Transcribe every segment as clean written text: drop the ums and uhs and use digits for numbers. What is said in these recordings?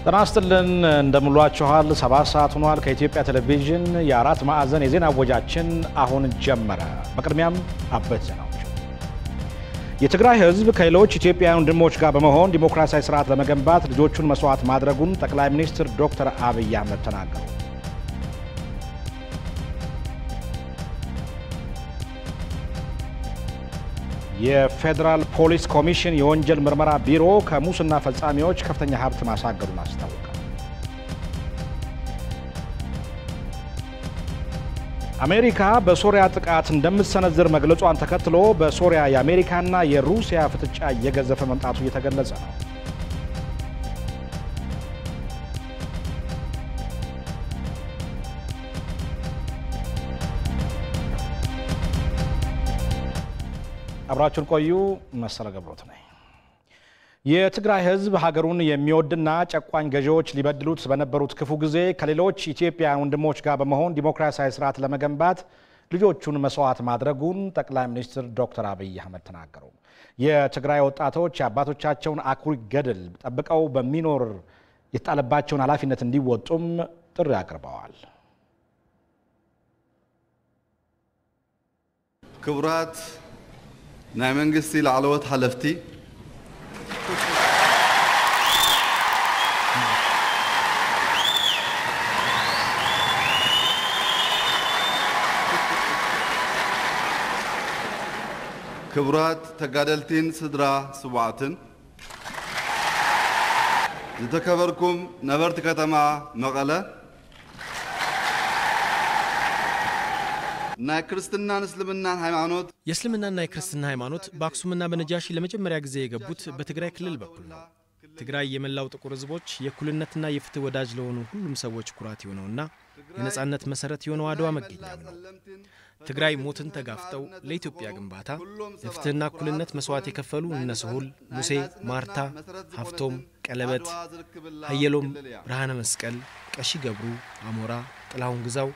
ተናስተልን እንደምሏችኋል 7 ሰዓት ሆኗል ከኢትዮጵያ ቴሌቪዥን የአራት ማዕዘን የዜና ወጃችን አሁን ጀመረ በቅድሚያም አበይት ዜናዎች የትግራይ ህዝብ ከሌሎች ኢትዮጵያውያን ወንድሞች ጋር በመሆን ዲሞክራሲያዊ ስርዓት ለመገንባት ልጆቹን መስዋዕት ማድረጉን ጠቅላይ ሚኒስትር ዶክተር አብይ አህመድ ተናገሩ የፌደራል ፖሊስ ኮሚሽን የወንጀል ምርመራ ቢሮ ከሙስና ፈጻሚዎች ከፍተኛ ሀብት ማሳገዱን አስታወቀ አሜሪካ በሶሪያ ጥቃት እንደምትሰነዝር መግለጿን ተከትሎ በሶሪያ የአሜሪካና የሩሲያ ፍጥጫ እየገዘፈ መምጣቱ እየተገለጸ ነው አብራችሁን ቆዩ መሰለ ገብሮት ነኝ የትግራይ ህዝብ ሀገሩን የሚወድና ጨቋኝ ገዢዎች ሊበድሉት በነበሩት ክፉ ጊዜ ከሌሎች ኢትዮጵያውያን ወንድሞች ጋር በመሆን ዲሞክራሲያዊ ስርዓት ለመገንባት ልጆቹን መስዋዕት ማድረጉን ጠቅላይ ሚኒስትር ዶክተር አብይ አህመድ ተናገሩ የትግራይ ወጣቶች አባቶቻቸውን አኩሪ ገድል ጠብቀው በሚኖር የተጣለባቸውን ኃላፊነት እንዲወጡም ጥሪ አቅርበዋል ክቡራት ናይ መንግስቲ ለዓለወት ሓለፍቲ ክቡራት ተጋደልቲን ስድራ ስዋዕትን ዝተከበርኩም ነበርቲ ከተማ መቐለ ናይ ክርስትናን እስልምናን ሃይማኖት የእስልምናና የክርስትና ሃይማኖት በአክሱምና በነጃሺ ለመጀመሪያ ጊዜ የገቡት በትግራይ ክልል በኩል ነው ትግራይ የመላው ጥቁር ህዝቦች የኩልነትና የፍትህ ወዳጅ ለሆኑ ሁሉም ሰዎች ኩራት የሆነውና የነጻነት መሰረት የሆነው አድዋ መገኛው ነው ትግራይ ሞትን ተጋፍጠው ለኢትዮጵያ ግንባታ የፍትህና ኩልነት መስዋዕት የከፈሉ እነ ስሁል ሙሴ ማርታ ሀፍቶም ቀለበት ሀየሎም ብርሃነ መስቀል ቀሺ ገብሩ አሞራ ጥላሁን ግዛው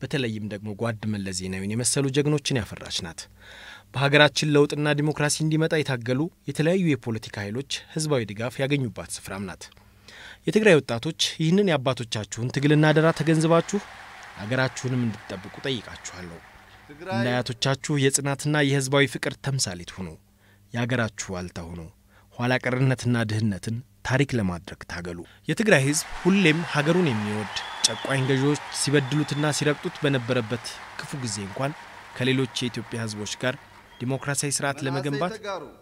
በተለይም ደግሞ ጓድ መለስ ዜናዊን የመሰሉ ጀግኖችን ያፈራች ናት በሀገራችን ለውጥና ዲሞክራሲ እንዲመጣ የታገሉ የተለያዩ የፖለቲካ ኃይሎች ህዝባዊ ድጋፍ ያገኙባት ስፍራም ናት የትግራይ ወጣቶች ይህንን ያባቶቻችሁን ትግልና አደራ ተገንዝባችሁ ሀገራችሁንም እንድትጠብቁ ጠይቃችኋለሁ እናያቶቻችሁ የጽናትና የህዝባዊ ፍቅር ተምሳሌት ሆኑ ያገራችሁ ዋልታ ሆኑ ኋላ ቀርነትና ድህነትን ታሪክ ለማድረግ ታገሉ የትግራይ ህዝብ ሁሌም ሀገሩን የሚወድ ጨቋኝ ገዢዎች ሲበድሉትና ሲረቅጡት በነበረበት ክፉ ጊዜ እንኳን ከሌሎች የኢትዮጵያ ህዝቦች ጋር ዲሞክራሲያዊ ስርዓት ለመገንባት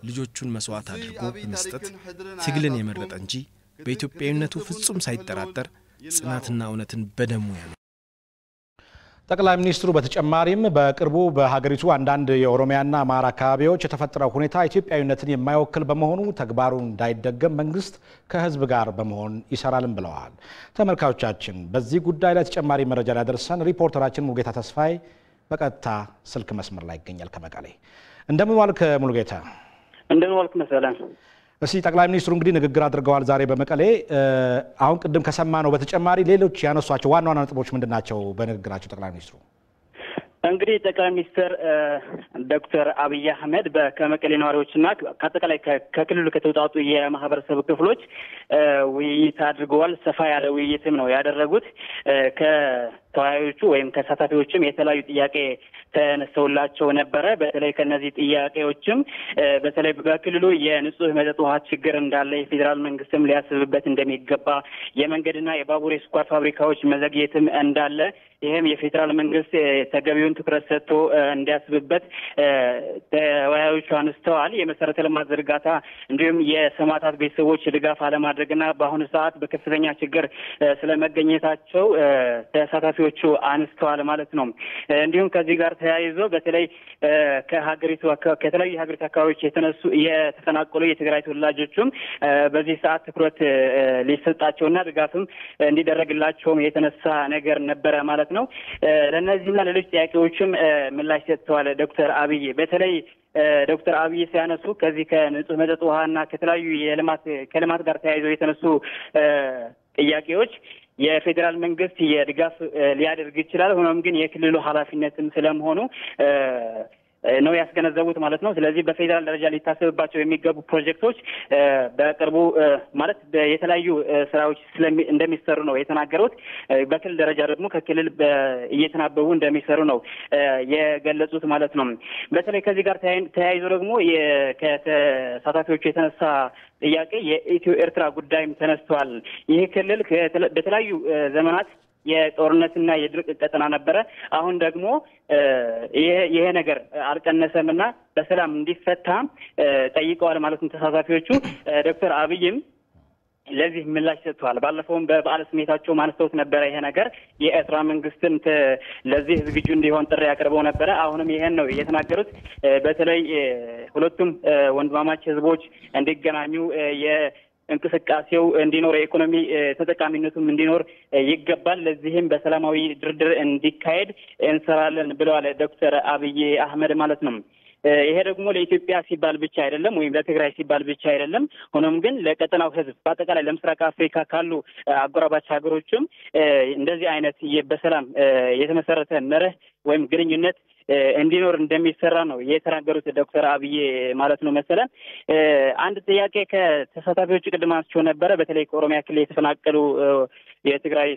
ልጆቹን መስዋዕት አድርጎ በመስጠት ትግልን የመረጠ እንጂ በኢትዮጵያዊነቱ ፍጹም ሳይጠራጠር ጽናትና እውነትን በደሙ ያለው ጠቅላይ ሚኒስትሩ በተጨማሪም በቅርቡ በሀገሪቱ አንዳንድ የኦሮሚያና አማራ አካባቢዎች የተፈጠረው ሁኔታ ኢትዮጵያዊነትን የማይወክል በመሆኑ ተግባሩ እንዳይደገም መንግስት ከህዝብ ጋር በመሆን ይሰራልም ብለዋል ተመልካቾቻችን በዚህ ጉዳይ ላይ ተጨማሪ መረጃ ያደርሰን ሪፖርተራችን ሙሉጌታ ተስፋይ በቀጥታ ስልክ መስመር ላይ ይገኛል ከመቀሌ እንደምን ዋልክ ሙሉጌታ እንደምን ዋልክ መሰለን እሺ ጠቅላይ ሚኒስትሩ እንግዲህ ንግግር አድርገዋል ዛሬ በመቀሌ አሁን ቅድም ከሰማነው በተጨማሪ ሌሎች ያነሷቸው ዋና ዋና ነጥቦች ምንድናቸው በንግግራቸው ጠቅላይ ሚኒስትሩ እንግዲህ ጠቅላይ ሚኒስትር ዶክተር አብይ አህመድ ከመቀሌ ነዋሪዎችና ከአጠቃላይ ከክልሉ ከተውጣጡ የማህበረሰብ ክፍሎች ውይይት አድርገዋል ሰፋ ያለ ውይይትም ነው ያደረጉት ከተወያዮቹ ወይም ከሳታፊዎችም የተለያዩ ጥያቄ ተነስተውላቸው ነበር በተለይ ከነዚህ ጥያቄዎችም በተለይ በክልሉ የንጹህ መጠጥ ውሃ ችግር እንዳለ የፌደራል መንግስትም ሊያስብበት እንደሚገባ የመንገድና የባቡር የስኳር ፋብሪካዎች መዘግየትም እንዳለ ይሄም የፌደራል መንግስት ተገቢውን ትኩረት ሰጥቶ እንዲያስብበት ተወያዮቹ አንስተዋል የመሰረተ ልማት ዝርጋታ እንዲሁም የሰማዕታት ቤተሰቦች ድጋፍ አለማድረግና በአሁኑ ሰዓት በከፍተኛ ችግር ስለመገኘታቸው ተሳታፊዎቹ አንስተዋል ማለት ነው እንዲሁም ከዚህ ጋር ተያይዞ በተለይ ከሀገሪቱ ከተለያዩ የሀገሪቱ አካባቢዎች የተፈናቀሉ የትግራይ ተወላጆችም በዚህ ሰዓት ትኩረት ሊሰጣቸውና ድጋፍም እንዲደረግላቸውም የተነሳ ነገር ነበረ ማለት ነው ለነዚህና ሌሎች ጥያቄዎችም ምላሽ ሰጥተዋል ዶክተር አብይ በተለይ ዶክተር አብይ ሲያነሱ ከዚህ ከንጹህ መጠጥ ውሃና ከተለያዩ ከልማት ጋር ተያይዘው የተነሱ ጥያቄዎች የፌደራል መንግስት የድጋፍ ሊያደርግ ይችላል ሆኖም ግን የክልሉ ኃላፊነትም ስለመሆኑ ነው ያስገነዘቡት ማለት ነው። ስለዚህ በፌደራል ደረጃ ሊታሰብባቸው የሚገቡ ፕሮጀክቶች በቅርቡ ማለት የተለያዩ ስራዎች እንደሚሰሩ ነው የተናገሩት። በክልል ደረጃ ደግሞ ከክልል እየተናበቡ እንደሚሰሩ ነው የገለጹት ማለት ነው። በተለይ ከዚህ ጋር ተያይዞ ደግሞ ከተሳታፊዎቹ የተነሳ ጥያቄ የኢትዮ ኤርትራ ጉዳይም ተነስቷል። ይህ ክልል በተለያዩ ዘመናት የጦርነትና የድርቅ ቀጠና ነበረ። አሁን ደግሞ ይሄ ነገር አልቀነሰምና በሰላም እንዲፈታ ጠይቀዋል ማለት ነው ተሳታፊዎቹ። ዶክተር አብይም ለዚህ ምላሽ ሰጥተዋል። ባለፈውም በበዓለ ስሜታቸው ማንስተውት ነበረ። ይሄ ነገር የኤርትራ መንግስትን ለዚህ ዝግጁ እንዲሆን ጥሪ ያቀርበው ነበረ። አሁንም ይሄን ነው የተናገሩት። በተለይ ሁለቱም ወንድማማች ህዝቦች እንዲገናኙ እንቅስቃሴው እንዲኖር የኢኮኖሚ ተጠቃሚነቱም እንዲኖር ይገባል። ለዚህም በሰላማዊ ድርድር እንዲካሄድ እንሰራለን ብለዋል ዶክተር አብይ አህመድ ማለት ነው። ይሄ ደግሞ ለኢትዮጵያ ሲባል ብቻ አይደለም ወይም ለትግራይ ሲባል ብቻ አይደለም። ሆኖም ግን ለቀጠናው ህዝብ በአጠቃላይ ለምስራቅ አፍሪካ ካሉ አጎራባች ሀገሮችም እንደዚህ አይነት በሰላም የተመሰረተ መርህ ወይም ግንኙነት እንዲኖር እንደሚሰራ ነው የተናገሩት ዶክተር አብይ ማለት ነው። መሰለ አንድ ጥያቄ ከተሳታፊዎቹ ቅድም አንስቼው ነበረ። በተለይ ከኦሮሚያ ክልል የተፈናቀሉ የትግራይ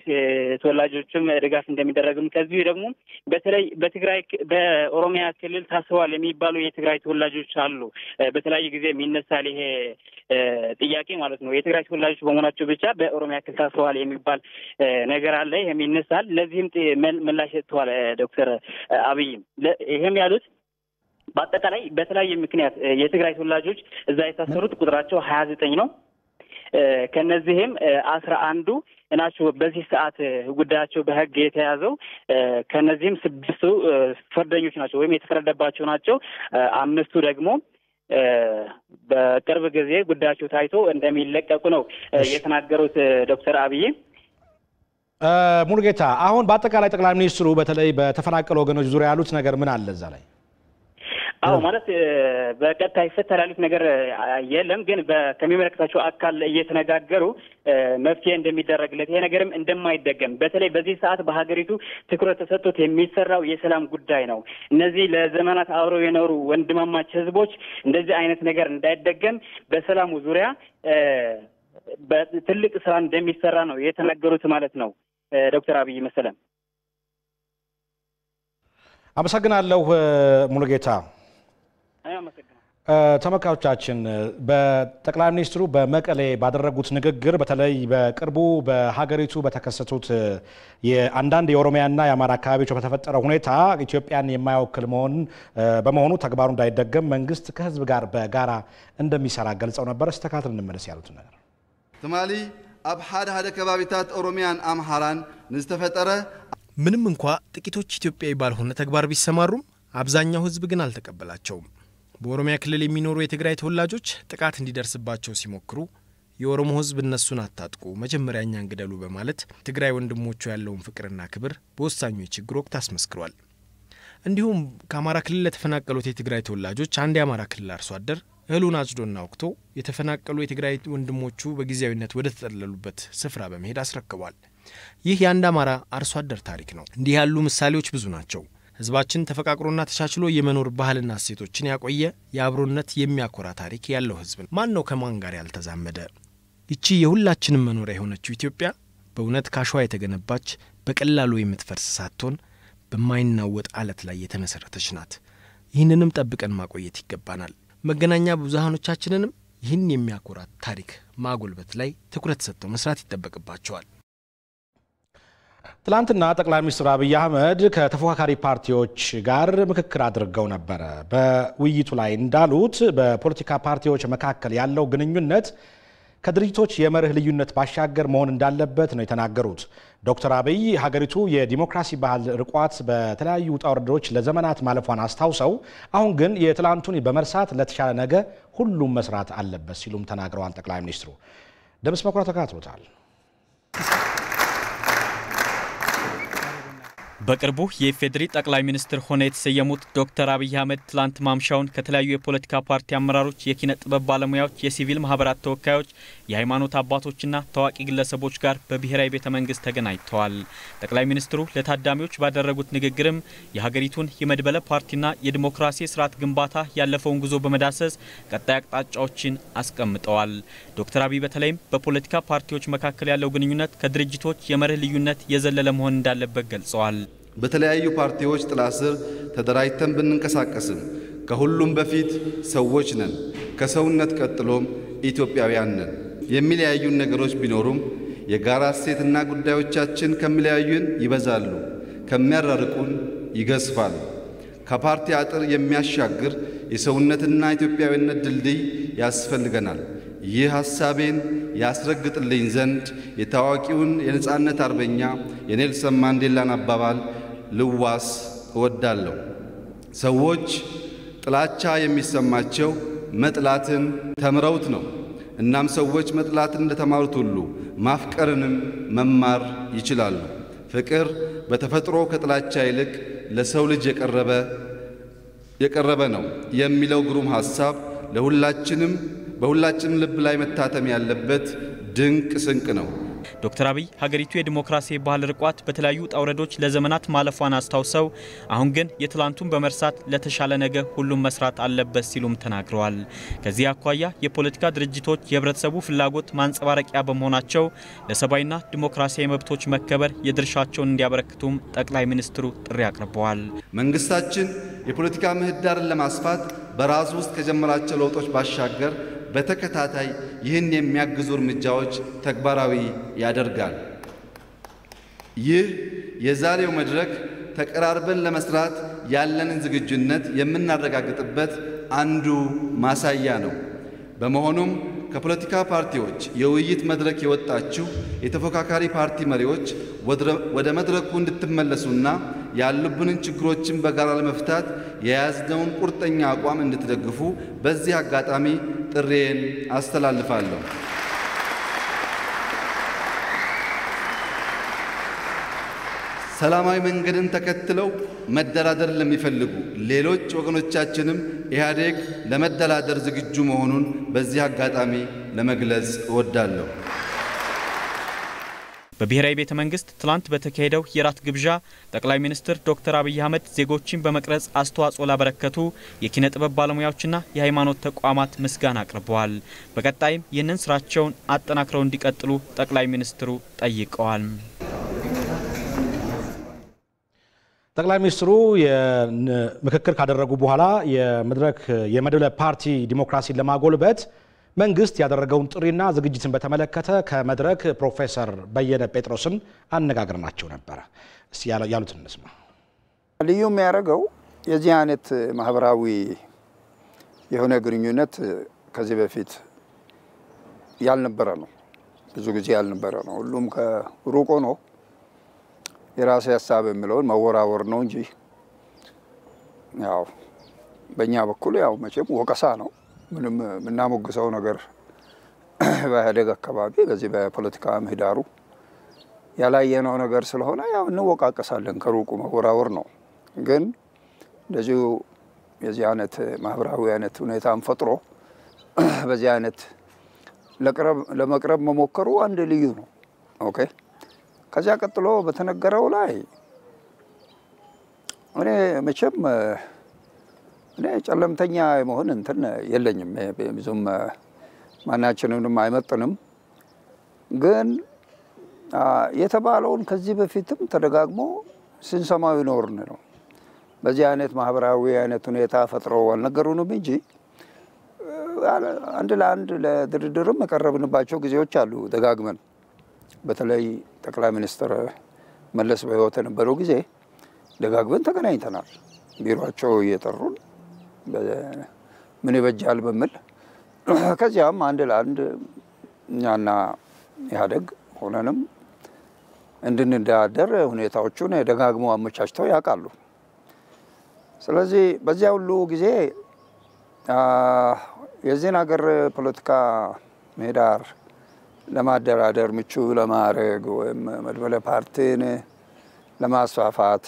ተወላጆችም ድጋፍ እንደሚደረግም ከዚህ ደግሞ በተለይ በኦሮሚያ ክልል ታስረዋል የሚባሉ የትግራይ ተወላጆች አሉ። በተለያየ ጊዜ የሚነሳል ይሄ ጥያቄ ማለት ነው። የትግራይ ተወላጆች በመሆናቸው ብቻ በኦሮሚያ ክልል ታስረዋል የሚባል ነገር አለ። ይሄም ይነሳል። ለዚህም ምላሽ ሰጥተዋል ዶክተር አብይ። ይሄም ያሉት በአጠቃላይ በተለያየ ምክንያት የትግራይ ተወላጆች እዛ የታሰሩት ቁጥራቸው 29 ነው። ከነዚህም 11 ናቸው በዚህ ሰዓት ጉዳያቸው በህግ የተያዘው። ከነዚህም 6 ፍርደኞች ናቸው ወይም የተፈረደባቸው ናቸው። 5ቱ ደግሞ በቅርብ ጊዜ ጉዳያቸው ታይቶ እንደሚለቀቁ ነው የተናገሩት ዶክተር አብይ። ሙሉጌታ፣ አሁን በአጠቃላይ ጠቅላይ ሚኒስትሩ በተለይ በተፈናቀሉ ወገኖች ዙሪያ ያሉት ነገር ምን አለ እዛ ላይ? አዎ ማለት በቀጥታ ይፈታል ያሉት ነገር የለም፣ ግን ከሚመለከታቸው አካል እየተነጋገሩ መፍትሄ እንደሚደረግለት ይሄ ነገርም እንደማይደገም በተለይ በዚህ ሰዓት በሀገሪቱ ትኩረት ተሰጥቶት የሚሰራው የሰላም ጉዳይ ነው። እነዚህ ለዘመናት አብረው የኖሩ ወንድማማች ህዝቦች እንደዚህ አይነት ነገር እንዳይደገም በሰላሙ ዙሪያ በትልቅ ስራ እንደሚሰራ ነው የተናገሩት ማለት ነው ዶክተር አብይ መሰለም። አመሰግናለሁ ሙሉጌታ። ተመልካቾቻችን በጠቅላይ ሚኒስትሩ በመቀሌ ባደረጉት ንግግር በተለይ በቅርቡ በሀገሪቱ በተከሰቱት የአንዳንድ የኦሮሚያና የአማራ አካባቢዎች በተፈጠረው ሁኔታ ኢትዮጵያን የማይወክል በመሆኑ ተግባሩ እንዳይደገም መንግስት ከህዝብ ጋር በጋራ እንደሚሰራ ገልጸው ነበር። ተካተል እንመለስ ያሉት ነገር ትማሊ አብ ሓደ ከባቢታት ኦሮሚያን አምሃራን ንዝተፈጠረ ምንም እንኳ ጥቂቶች ኢትዮጵያዊ ባልሆነ ተግባር ቢሰማሩም አብዛኛው ህዝብ ግን አልተቀበላቸውም። በኦሮሚያ ክልል የሚኖሩ የትግራይ ተወላጆች ጥቃት እንዲደርስባቸው ሲሞክሩ የኦሮሞ ህዝብ እነሱን አታጥቁ መጀመሪያ እኛን ግደሉ በማለት ትግራይ ወንድሞቹ ያለውን ፍቅርና ክብር በወሳኙ የችግር ወቅት አስመስክሯል። እንዲሁም ከአማራ ክልል ለተፈናቀሉት የትግራይ ተወላጆች አንድ የአማራ ክልል አርሶ አደር እህሉን አጭዶና ወቅቶ የተፈናቀሉ የትግራይ ወንድሞቹ በጊዜያዊነት ወደ ተጠለሉበት ስፍራ በመሄድ አስረክቧል። ይህ የአንድ አማራ አርሶ አደር ታሪክ ነው። እንዲህ ያሉ ምሳሌዎች ብዙ ናቸው። ህዝባችን ተፈቃቅሮና ተቻችሎ የመኖር ባህልና እሴቶችን ያቆየ የአብሮነት የሚያኮራ ታሪክ ያለው ህዝብ ነው። ማን ነው ከማን ጋር ያልተዛመደ? ይቺ የሁላችንም መኖሪያ የሆነችው ኢትዮጵያ በእውነት ካሸዋ የተገነባች በቀላሉ የምትፈርስ ሳትሆን በማይናወጥ አለት ላይ የተመሰረተች ናት። ይህንንም ጠብቀን ማቆየት ይገባናል። መገናኛ ብዙሃኖቻችንንም ይህን የሚያኮራ ታሪክ ማጎልበት ላይ ትኩረት ሰጥተው መስራት ይጠበቅባቸዋል። ትላንትና ጠቅላይ ሚኒስትር አብይ አህመድ ከተፎካካሪ ፓርቲዎች ጋር ምክክር አድርገው ነበር። በውይይቱ ላይ እንዳሉት በፖለቲካ ፓርቲዎች መካከል ያለው ግንኙነት ከድርጅቶች የመርህ ልዩነት ባሻገር መሆን እንዳለበት ነው የተናገሩት። ዶክተር አብይ ሀገሪቱ የዲሞክራሲ ባህል ርቋት በተለያዩ ውጣ ውረዶች ለዘመናት ማለፏን አስታውሰው አሁን ግን የትላንቱን በመርሳት ለተሻለ ነገ ሁሉም መስራት አለበት ሲሉም ተናግረዋል። ጠቅላይ ሚኒስትሩ ደምስ መኩሪያ ተካትሎታል። በቅርቡ የኢፌዴሪ ጠቅላይ ሚኒስትር ሆነው የተሰየሙት ዶክተር አብይ አህመድ ትላንት ማምሻውን ከተለያዩ የፖለቲካ ፓርቲ አመራሮች፣ የኪነ ጥበብ ባለሙያዎች፣ የሲቪል ማህበራት ተወካዮች፣ የሃይማኖት አባቶችና ታዋቂ ግለሰቦች ጋር በብሔራዊ ቤተ መንግስት ተገናኝተዋል። ጠቅላይ ሚኒስትሩ ለታዳሚዎች ባደረጉት ንግግርም የሀገሪቱን የመድበለ ፓርቲና የዲሞክራሲ ስርዓት ግንባታ ያለፈውን ጉዞ በመዳሰስ ቀጣይ አቅጣጫዎችን አስቀምጠዋል። ዶክተር አብይ በተለይም በፖለቲካ ፓርቲዎች መካከል ያለው ግንኙነት ከድርጅቶች የመርህ ልዩነት የዘለለ መሆን እንዳለበት ገልጸዋል። በተለያዩ ፓርቲዎች ጥላ ስር ተደራጅተን ብንንቀሳቀስም ከሁሉም በፊት ሰዎች ነን፣ ከሰውነት ቀጥሎም ኢትዮጵያውያን ነን። የሚለያዩን ነገሮች ቢኖሩም የጋራ እሴትና ጉዳዮቻችን ከሚለያዩን ይበዛሉ፣ ከሚያራርቁን ይገዝፋሉ። ከፓርቲ አጥር የሚያሻግር የሰውነትና ኢትዮጵያዊነት ድልድይ ያስፈልገናል። ይህ ሐሳቤን ያስረግጥልኝ ዘንድ የታዋቂውን የነጻነት አርበኛ የኔልሰን ማንዴላን አባባል ልዋስ እወዳለሁ። ሰዎች ጥላቻ የሚሰማቸው መጥላትን ተምረውት ነው። እናም ሰዎች መጥላትን እንደተማሩት ሁሉ ማፍቀርንም መማር ይችላሉ። ፍቅር በተፈጥሮ ከጥላቻ ይልቅ ለሰው ልጅ የቀረበ ነው የሚለው ግሩም ሐሳብ በሁላችንም ልብ ላይ መታተም ያለበት ድንቅ ስንቅ ነው። ዶክተር አብይ ሀገሪቱ የዲሞክራሲ ባህል ርቋት በተለያዩ ጣውረዶች ለዘመናት ማለፏን አስታውሰው አሁን ግን የትላንቱን በመርሳት ለተሻለ ነገ ሁሉም መስራት አለበት ሲሉም ተናግረዋል። ከዚህ አኳያ የፖለቲካ ድርጅቶች የህብረተሰቡ ፍላጎት ማንጸባረቂያ በመሆናቸው ለሰብአዊና ዲሞክራሲያዊ መብቶች መከበር የድርሻቸውን እንዲያበረክቱም ጠቅላይ ሚኒስትሩ ጥሪ አቅርበዋል። መንግስታችን የፖለቲካ ምህዳርን ለማስፋት በራሱ ውስጥ ከጀመራቸው ለውጦች ባሻገር በተከታታይ ይህን የሚያግዙ እርምጃዎች ተግባራዊ ያደርጋል። ይህ የዛሬው መድረክ ተቀራርበን ለመስራት ያለንን ዝግጁነት የምናረጋግጥበት አንዱ ማሳያ ነው። በመሆኑም ከፖለቲካ ፓርቲዎች የውይይት መድረክ የወጣችሁ የተፎካካሪ ፓርቲ መሪዎች ወደ መድረኩ እንድትመለሱና ያሉብንን ችግሮችን በጋራ ለመፍታት የያዝነውን ቁርጠኛ አቋም እንድትደግፉ በዚህ አጋጣሚ ጥሬን አስተላልፋለሁ። ሰላማዊ መንገድን ተከትለው መደራደር ለሚፈልጉ ሌሎች ወገኖቻችንም ኢህአዴግ ለመደራደር ዝግጁ መሆኑን በዚህ አጋጣሚ ለመግለጽ እወዳለሁ። በብሔራዊ ቤተ መንግስት ትላንት በተካሄደው የራት ግብዣ ጠቅላይ ሚኒስትር ዶክተር አብይ አህመድ ዜጎችን በመቅረጽ አስተዋጽኦ ላበረከቱ የኪነ ጥበብ ባለሙያዎችና የሃይማኖት ተቋማት ምስጋና አቅርበዋል። በቀጣይም ይህንን ስራቸውን አጠናክረው እንዲቀጥሉ ጠቅላይ ሚኒስትሩ ጠይቀዋል። ጠቅላይ ሚኒስትሩ የምክክር ካደረጉ በኋላ የመድበለ ፓርቲ ዲሞክራሲን ለማጎልበት መንግስት ያደረገውን ጥሪና ዝግጅትን በተመለከተ ከመድረክ ፕሮፌሰር በየነ ጴጥሮስን አነጋግረናቸው ነበር። እስቲ ያሉትን እንስማ። ልዩ የሚያደርገው የዚህ አይነት ማህበራዊ የሆነ ግንኙነት ከዚህ በፊት ያልነበረ ነው። ብዙ ጊዜ ያልነበረ ነው። ሁሉም ከሩቆ ነው የራሴ ሐሳብ የሚለውን መወራወር ነው እንጂ ያው በእኛ በኩል ያው መቼም ወቀሳ ነው። ምንም ምናሞግሰው ነገር በኢህአዴግ አካባቢ በዚህ በፖለቲካ ምህዳሩ ያላየነው ነገር ስለሆነ ያው እንወቃቀሳለን። ከሩቁ መወራወር ነው። ግን እንደዚሁ የዚህ አይነት ማህበራዊ አይነት ሁኔታን ፈጥሮ በዚህ አይነት ለመቅረብ መሞከሩ አንድ ልዩ ነው። ኦኬ። ከዚያ ቀጥሎ በተነገረው ላይ እኔ መቼም እኔ ጨለምተኛ መሆን እንትን የለኝም። ብዙም ማናችንንም አይመጥንም። ግን የተባለውን ከዚህ በፊትም ተደጋግሞ ስንሰማው ይኖርን ነው። በዚህ አይነት ማህበራዊ አይነት ሁኔታ ፈጥረው አልነገሩንም እንጂ አንድ ለአንድ ለድርድርም የቀረብንባቸው ጊዜዎች አሉ ደጋግመን። በተለይ ጠቅላይ ሚኒስትር መለስ በህይወት የነበረው ጊዜ ደጋግመን ተገናኝተናል። ቢሮአቸው እየጠሩን ምን ይበጃል በሚል ከዚያም አንድ ለአንድ እኛና ኢህአዴግ ሆነንም እንድንደራደር ሁኔታዎቹን ደጋግመው አመቻችተው ያውቃሉ። ስለዚህ በዚያ ሁሉ ጊዜ የዚህን ሀገር ፖለቲካ ምህዳር ለማደራደር ምቹ ለማድረግ ወይም መድበለ ፓርቲን ለማስፋፋት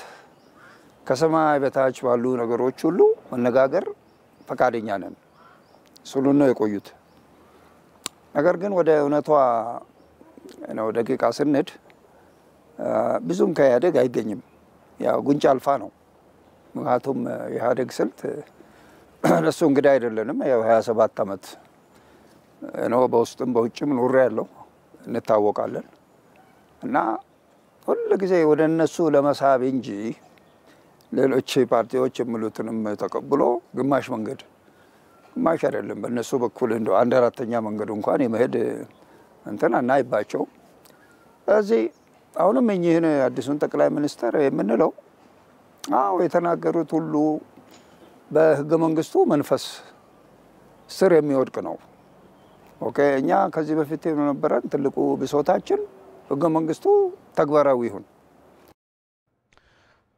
ከሰማይ በታች ባሉ ነገሮች ሁሉ መነጋገር ፈቃደኛ ነን ስሉን ነው የቆዩት። ነገር ግን ወደ እውነቷ ነው ደቂቃ ስንድ ብዙም ከኢህአዴግ አይገኝም። ያው ጉንጭ አልፋ ነው። ምክንያቱም የኢህአዴግ ስልት ለሱ እንግዳ አይደለንም። ያው 27 ዓመት ነው በውስጥም በውጭም ኖር ያለው እንታወቃለን። እና ሁሉ ጊዜ ወደ እነሱ ለመሳብ እንጂ ሌሎች ፓርቲዎች የሚሉትንም ተቀብሎ ግማሽ መንገድ ግማሽ አይደለም በእነሱ በኩል እንደው 1/4ኛ መንገድ እንኳን የመሄድ እንትን አናይባቸው። ስለዚህ አሁንም እኚህን አዲሱን ጠቅላይ ሚኒስትር የምንለው የተናገሩት ሁሉ በህገ መንግስቱ መንፈስ ስር የሚወድቅ ነው። ኦኬ እኛ ከዚህ በፊት የነበረን ትልቁ ብሶታችን ህገ መንግስቱ ተግባራዊ ይሁን።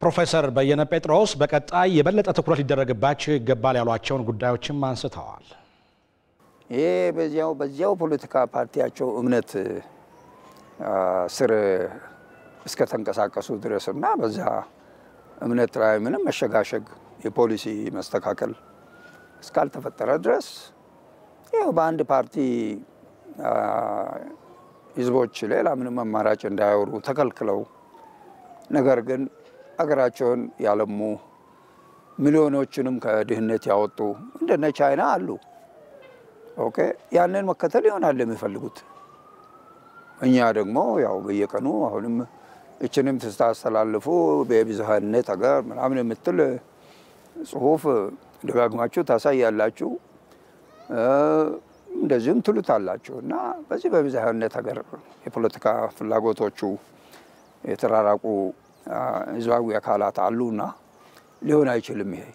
ፕሮፌሰር በየነ ጴጥሮስ በቀጣይ የበለጠ ትኩረት ሊደረግባቸው ይገባል ያሏቸውን ጉዳዮችም አንስተዋል። ይሄ በዚያው ፖለቲካ ፓርቲያቸው እምነት ስር እስከ ተንቀሳቀሱ ድረስና በዛ እምነት ላይ ምንም መሸጋሸግ የፖሊሲ መስተካከል እስካልተፈጠረ ድረስ ያው በአንድ ፓርቲ ህዝቦች ሌላ ምንም አማራጭ እንዳያወሩ ተከልክለው ነገር ግን አገራቸውን ያለሙ ሚሊዮኖችንም ከድህነት ያወጡ እንደነ ቻይና አሉ። ኦኬ ያንን መከተል ይሆናል የሚፈልጉት። እኛ ደግሞ ያው በየቀኑ አሁንም እችንም ተስተላልፉ በብዝሃነት አገር ምናምን የምትል ጽሁፍ ደጋግማችሁ ታሳያላችሁ እንደዚህም ትሉታላችሁ እና በዚህ በብዝሃነት አገር የፖለቲካ ፍላጎቶቹ የተራራቁ ህዝባዊ አካላት አሉና ሊሆን አይችልም። ይሄ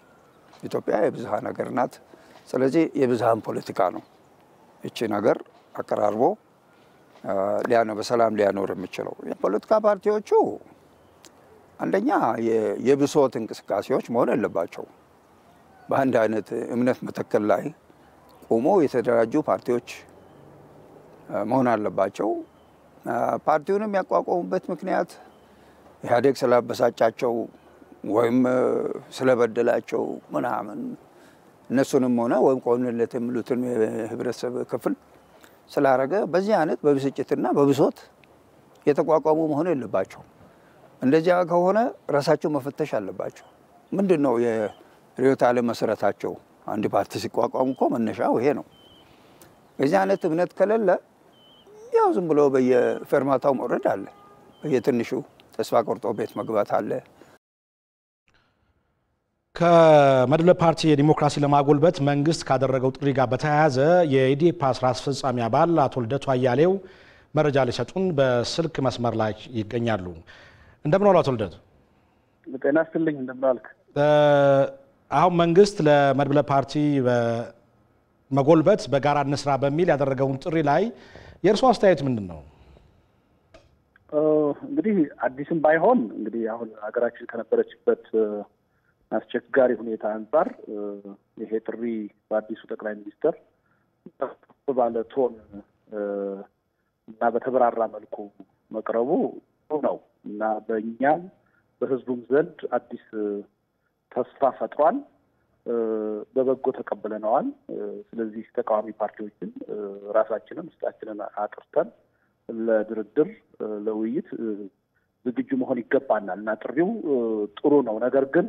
ኢትዮጵያ የብዝሃን ሀገር ናት። ስለዚህ የብዝሃን ፖለቲካ ነው እቺ ነገር አቀራርቦ በሰላም ሊያኖር የሚችለው። የፖለቲካ ፓርቲዎቹ አንደኛ የብሶት እንቅስቃሴዎች መሆን የለባቸው። በአንድ አይነት እምነት መተከል ላይ ቆሞ የተደራጁ ፓርቲዎች መሆን አለባቸው። ፓርቲውንም ያቋቋሙበት ምክንያት ኢህአዴግ ስላበሳጫቸው ወይም ስለበደላቸው ምናምን እነሱንም ሆነ ወይም ቆንነት የሚሉትን ህብረተሰብ ክፍል ስላረገ በዚህ አይነት በብስጭትና በብሶት የተቋቋሙ መሆን የለባቸው። እንደዚያ ከሆነ ራሳቸው መፈተሽ አለባቸው። ምንድነው የሪዮት ዓለም መሰረታቸው? አንድ ፓርቲ ሲቋቋሙ እኮ መነሻው ይሄ ነው። በዚህ አይነት እምነት ከሌለ ያው ዝም ብሎ በየፈርማታው መውረድ አለ፣ በየትንሹ ተስፋ ቆርጦ ቤት መግባት አለ። ከመድብለ ፓርቲ የዲሞክራሲ ለማጎልበት መንግስት ካደረገው ጥሪ ጋር በተያያዘ የኢዴፓ ስራ አስፈጻሚ አባል አቶ ልደቱ አያሌው መረጃ ሊሰጡን በስልክ መስመር ላይ ይገኛሉ። እንደምን ዋሉ አቶ ልደቱ? ጤና ይስጥልኝ። እንደምን ዋልክ? አሁን መንግስት ለመድብለ ፓርቲ መጎልበት በጋራ እንስራ በሚል ያደረገውን ጥሪ ላይ የእርሱ አስተያየት ምንድነው? እንግዲህ አዲስም ባይሆን እንግዲህ አሁን ሀገራችን ከነበረችበት አስቸጋሪ ሁኔታ አንፃር ይሄ ጥሪ በአዲሱ ጠቅላይ ሚኒስትር ባለ ቶን እና በተበራራ መልኩ መቅረቡ ነው እና በእኛም በህዝቡም ዘንድ አዲስ ተስፋ ፈጥሯል። በበጎ ተቀበለነዋል። ስለዚህ ተቃዋሚ ፓርቲዎችን ራሳችንን ውስጣችንን አጥርተን ለድርድር ለውይይት ዝግጁ መሆን ይገባናል እና ጥሪው ጥሩ ነው። ነገር ግን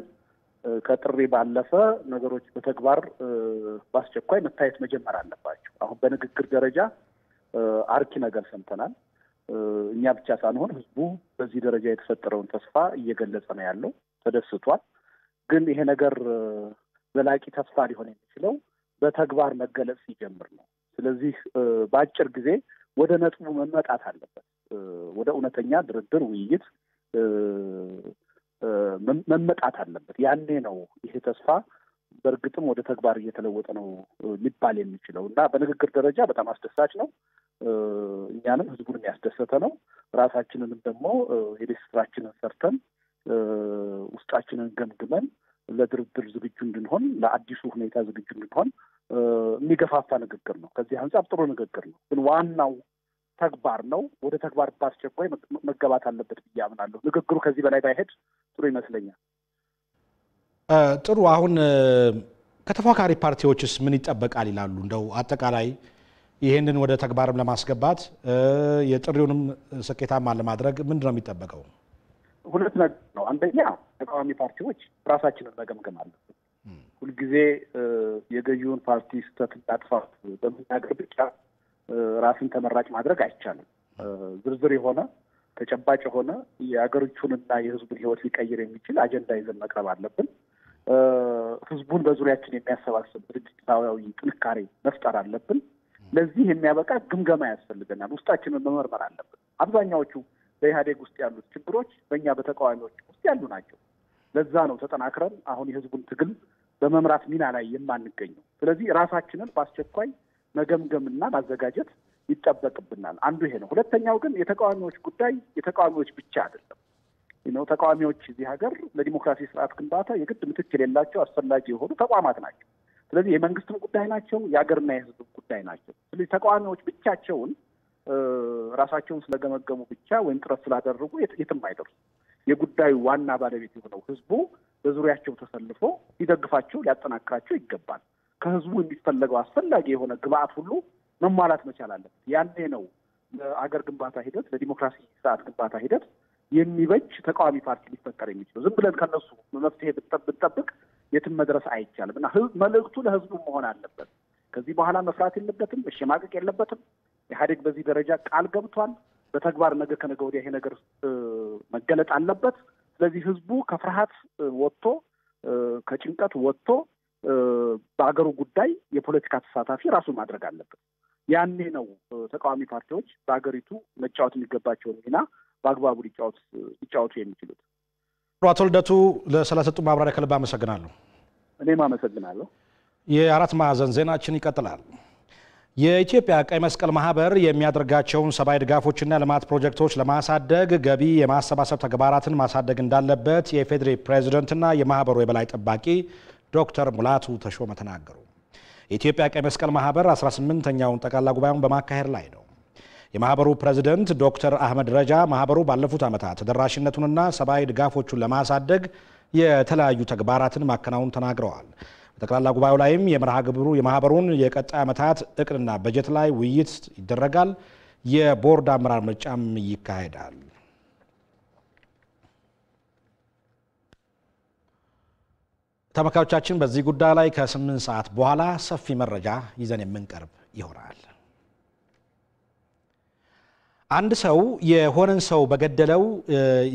ከጥሪ ባለፈ ነገሮች በተግባር በአስቸኳይ መታየት መጀመር አለባቸው። አሁን በንግግር ደረጃ አርኪ ነገር ሰምተናል። እኛ ብቻ ሳንሆን ህዝቡ በዚህ ደረጃ የተፈጠረውን ተስፋ እየገለጸ ነው ያለው፣ ተደስቷል። ግን ይሄ ነገር ዘላቂ ተስፋ ሊሆን የሚችለው በተግባር መገለጽ ሲጀምር ነው። ስለዚህ በአጭር ጊዜ ወደ ነጥቡ መመጣት አለበት። ወደ እውነተኛ ድርድር ውይይት መመጣት አለበት። ያኔ ነው ይሄ ተስፋ በእርግጥም ወደ ተግባር እየተለወጠ ነው ሊባል የሚችለው እና በንግግር ደረጃ በጣም አስደሳች ነው። እኛንም ህዝቡንም ያስደሰተ ነው። ራሳችንንም ደግሞ የቤት ስራችንን ሰርተን ውስጣችንን ገምግመን ለድርድር ዝግጁ እንድንሆን፣ ለአዲሱ ሁኔታ ዝግጁ እንድንሆን የሚገፋፋ ንግግር ነው። ከዚህ አንጻር ጥሩ ንግግር ነው። ግን ዋናው ተግባር ነው። ወደ ተግባር በአስቸኳይ መገባት አለበት ብዬ አምናለሁ። ንግግሩ ከዚህ በላይ ባይሄድ ጥሩ ይመስለኛል። ጥሩ። አሁን ከተፎካካሪ ፓርቲዎችስ ምን ይጠበቃል ይላሉ? እንደው አጠቃላይ ይሄንን ወደ ተግባርም ለማስገባት የጥሪውንም ስኬታማ ለማድረግ ምንድነው የሚጠበቀው? ሁለት ነገር ነው። አንደኛ ተቃዋሚ ፓርቲዎች ራሳችንን መገምገም አለብን። ሁልጊዜ የገዢውን ፓርቲ ስህተትና ጥፋት በመናገር ብቻ ራስን ተመራጭ ማድረግ አይቻልም። ዝርዝር የሆነ ተጨባጭ የሆነ የአገሪቱንና የሕዝቡን ሕይወት ሊቀይር የሚችል አጀንዳ ይዘን መቅረብ አለብን። ሕዝቡን በዙሪያችን የሚያሰባስብ ድርጅታዊ ጥንካሬ መፍጠር አለብን። ለዚህ የሚያበቃ ግምገማ ያስፈልገናል። ውስጣችንን መመርመር አለብን። አብዛኛዎቹ በኢህአዴግ ውስጥ ያሉት ችግሮች በእኛ በተቃዋሚዎች ውስጥ ያሉ ናቸው። ለዛ ነው ተጠናክረን አሁን የሕዝቡን ትግል በመምራት ሚና ላይ የማንገኘው። ስለዚህ ራሳችንን በአስቸኳይ መገምገምና ማዘጋጀት ይጠበቅብናል። አንዱ ይሄ ነው። ሁለተኛው ግን የተቃዋሚዎች ጉዳይ የተቃዋሚዎች ብቻ አይደለም። ተቃዋሚዎች እዚህ ሀገር ለዲሞክራሲ ስርዓት ግንባታ የግድ ምትክ የሌላቸው አስፈላጊ የሆኑ ተቋማት ናቸው። ስለዚህ የመንግስትም ጉዳይ ናቸው፣ የሀገርና የህዝብ ጉዳይ ናቸው። ስለዚህ ተቃዋሚዎች ብቻቸውን ራሳቸውን ስለገመገሙ ብቻ ወይም ጥረት ስላደረጉ የትም አይደርሱ። የጉዳዩ ዋና ባለቤት የሆነው ህዝቡ በዙሪያቸው ተሰልፎ ሊደግፋቸው ሊያጠናክራቸው ይገባል። ከህዝቡ የሚፈለገው አስፈላጊ የሆነ ግብአት ሁሉ መሟላት መቻል አለበት። ያኔ ነው ለአገር ግንባታ ሂደት ለዲሞክራሲ ስርዓት ግንባታ ሂደት የሚበጅ ተቃዋሚ ፓርቲ ሊፈጠር የሚችለው። ዝም ብለን ከነሱ መፍትሄ ብንጠብቅ የትም መድረስ አይቻልም እና መልእክቱ ለህዝቡ መሆን አለበት። ከዚህ በኋላ መፍራት የለበትም፣ መሸማቀቅ የለበትም። ኢህአዴግ በዚህ ደረጃ ቃል ገብቷል። በተግባር ነገ ከነገ ወዲያ ይሄ ነገር መገለጥ አለበት። ስለዚህ ህዝቡ ከፍርሃት ወጥቶ ከጭንቀት ወጥቶ በአገሩ ጉዳይ የፖለቲካ ተሳታፊ ራሱን ማድረግ አለበት። ያኔ ነው ተቃዋሚ ፓርቲዎች በአገሪቱ መጫወት የሚገባቸውን ሚና በአግባቡ ሊጫወቱ የሚችሉት። አቶ ልደቱ ስለሰጡ ማብራሪያ ከልብ አመሰግናለሁ። እኔም አመሰግናለሁ። የአራት ማዕዘን ዜናችን ይቀጥላል። የኢትዮጵያ ቀይ መስቀል ማህበር የሚያደርጋቸውን ሰብአዊ ድጋፎችና ልማት ፕሮጀክቶች ለማሳደግ ገቢ የማሰባሰብ ተግባራትን ማሳደግ እንዳለበት የፌዴሪ ፕሬዝዳንትና የማህበሩ የበላይ ጠባቂ ዶክተር ሙላቱ ተሾመ ተናገሩ። የኢትዮጵያ ቀይ መስቀል ማህበር 18ኛውን ጠቅላላ ጉባኤውን በማካሄድ ላይ ነው። የማህበሩ ፕሬዝዳንት ዶክተር አህመድ ረጃ ማህበሩ ባለፉት ዓመታት ተደራሽነቱንና ሰብአዊ ድጋፎቹን ለማሳደግ የተለያዩ ተግባራትን ማከናወኑን ተናግረዋል። በጠቅላላ ጉባኤው ላይም የመርሃ ግብሩ የማህበሩን የቀጣይ ዓመታት እቅድና በጀት ላይ ውይይት ይደረጋል። የቦርድ አመራር ምርጫም ይካሄዳል። ተመልካቾቻችን በዚህ ጉዳይ ላይ ከ8 ሰዓት በኋላ ሰፊ መረጃ ይዘን የምንቀርብ ይሆናል። አንድ ሰው የሆነን ሰው በገደለው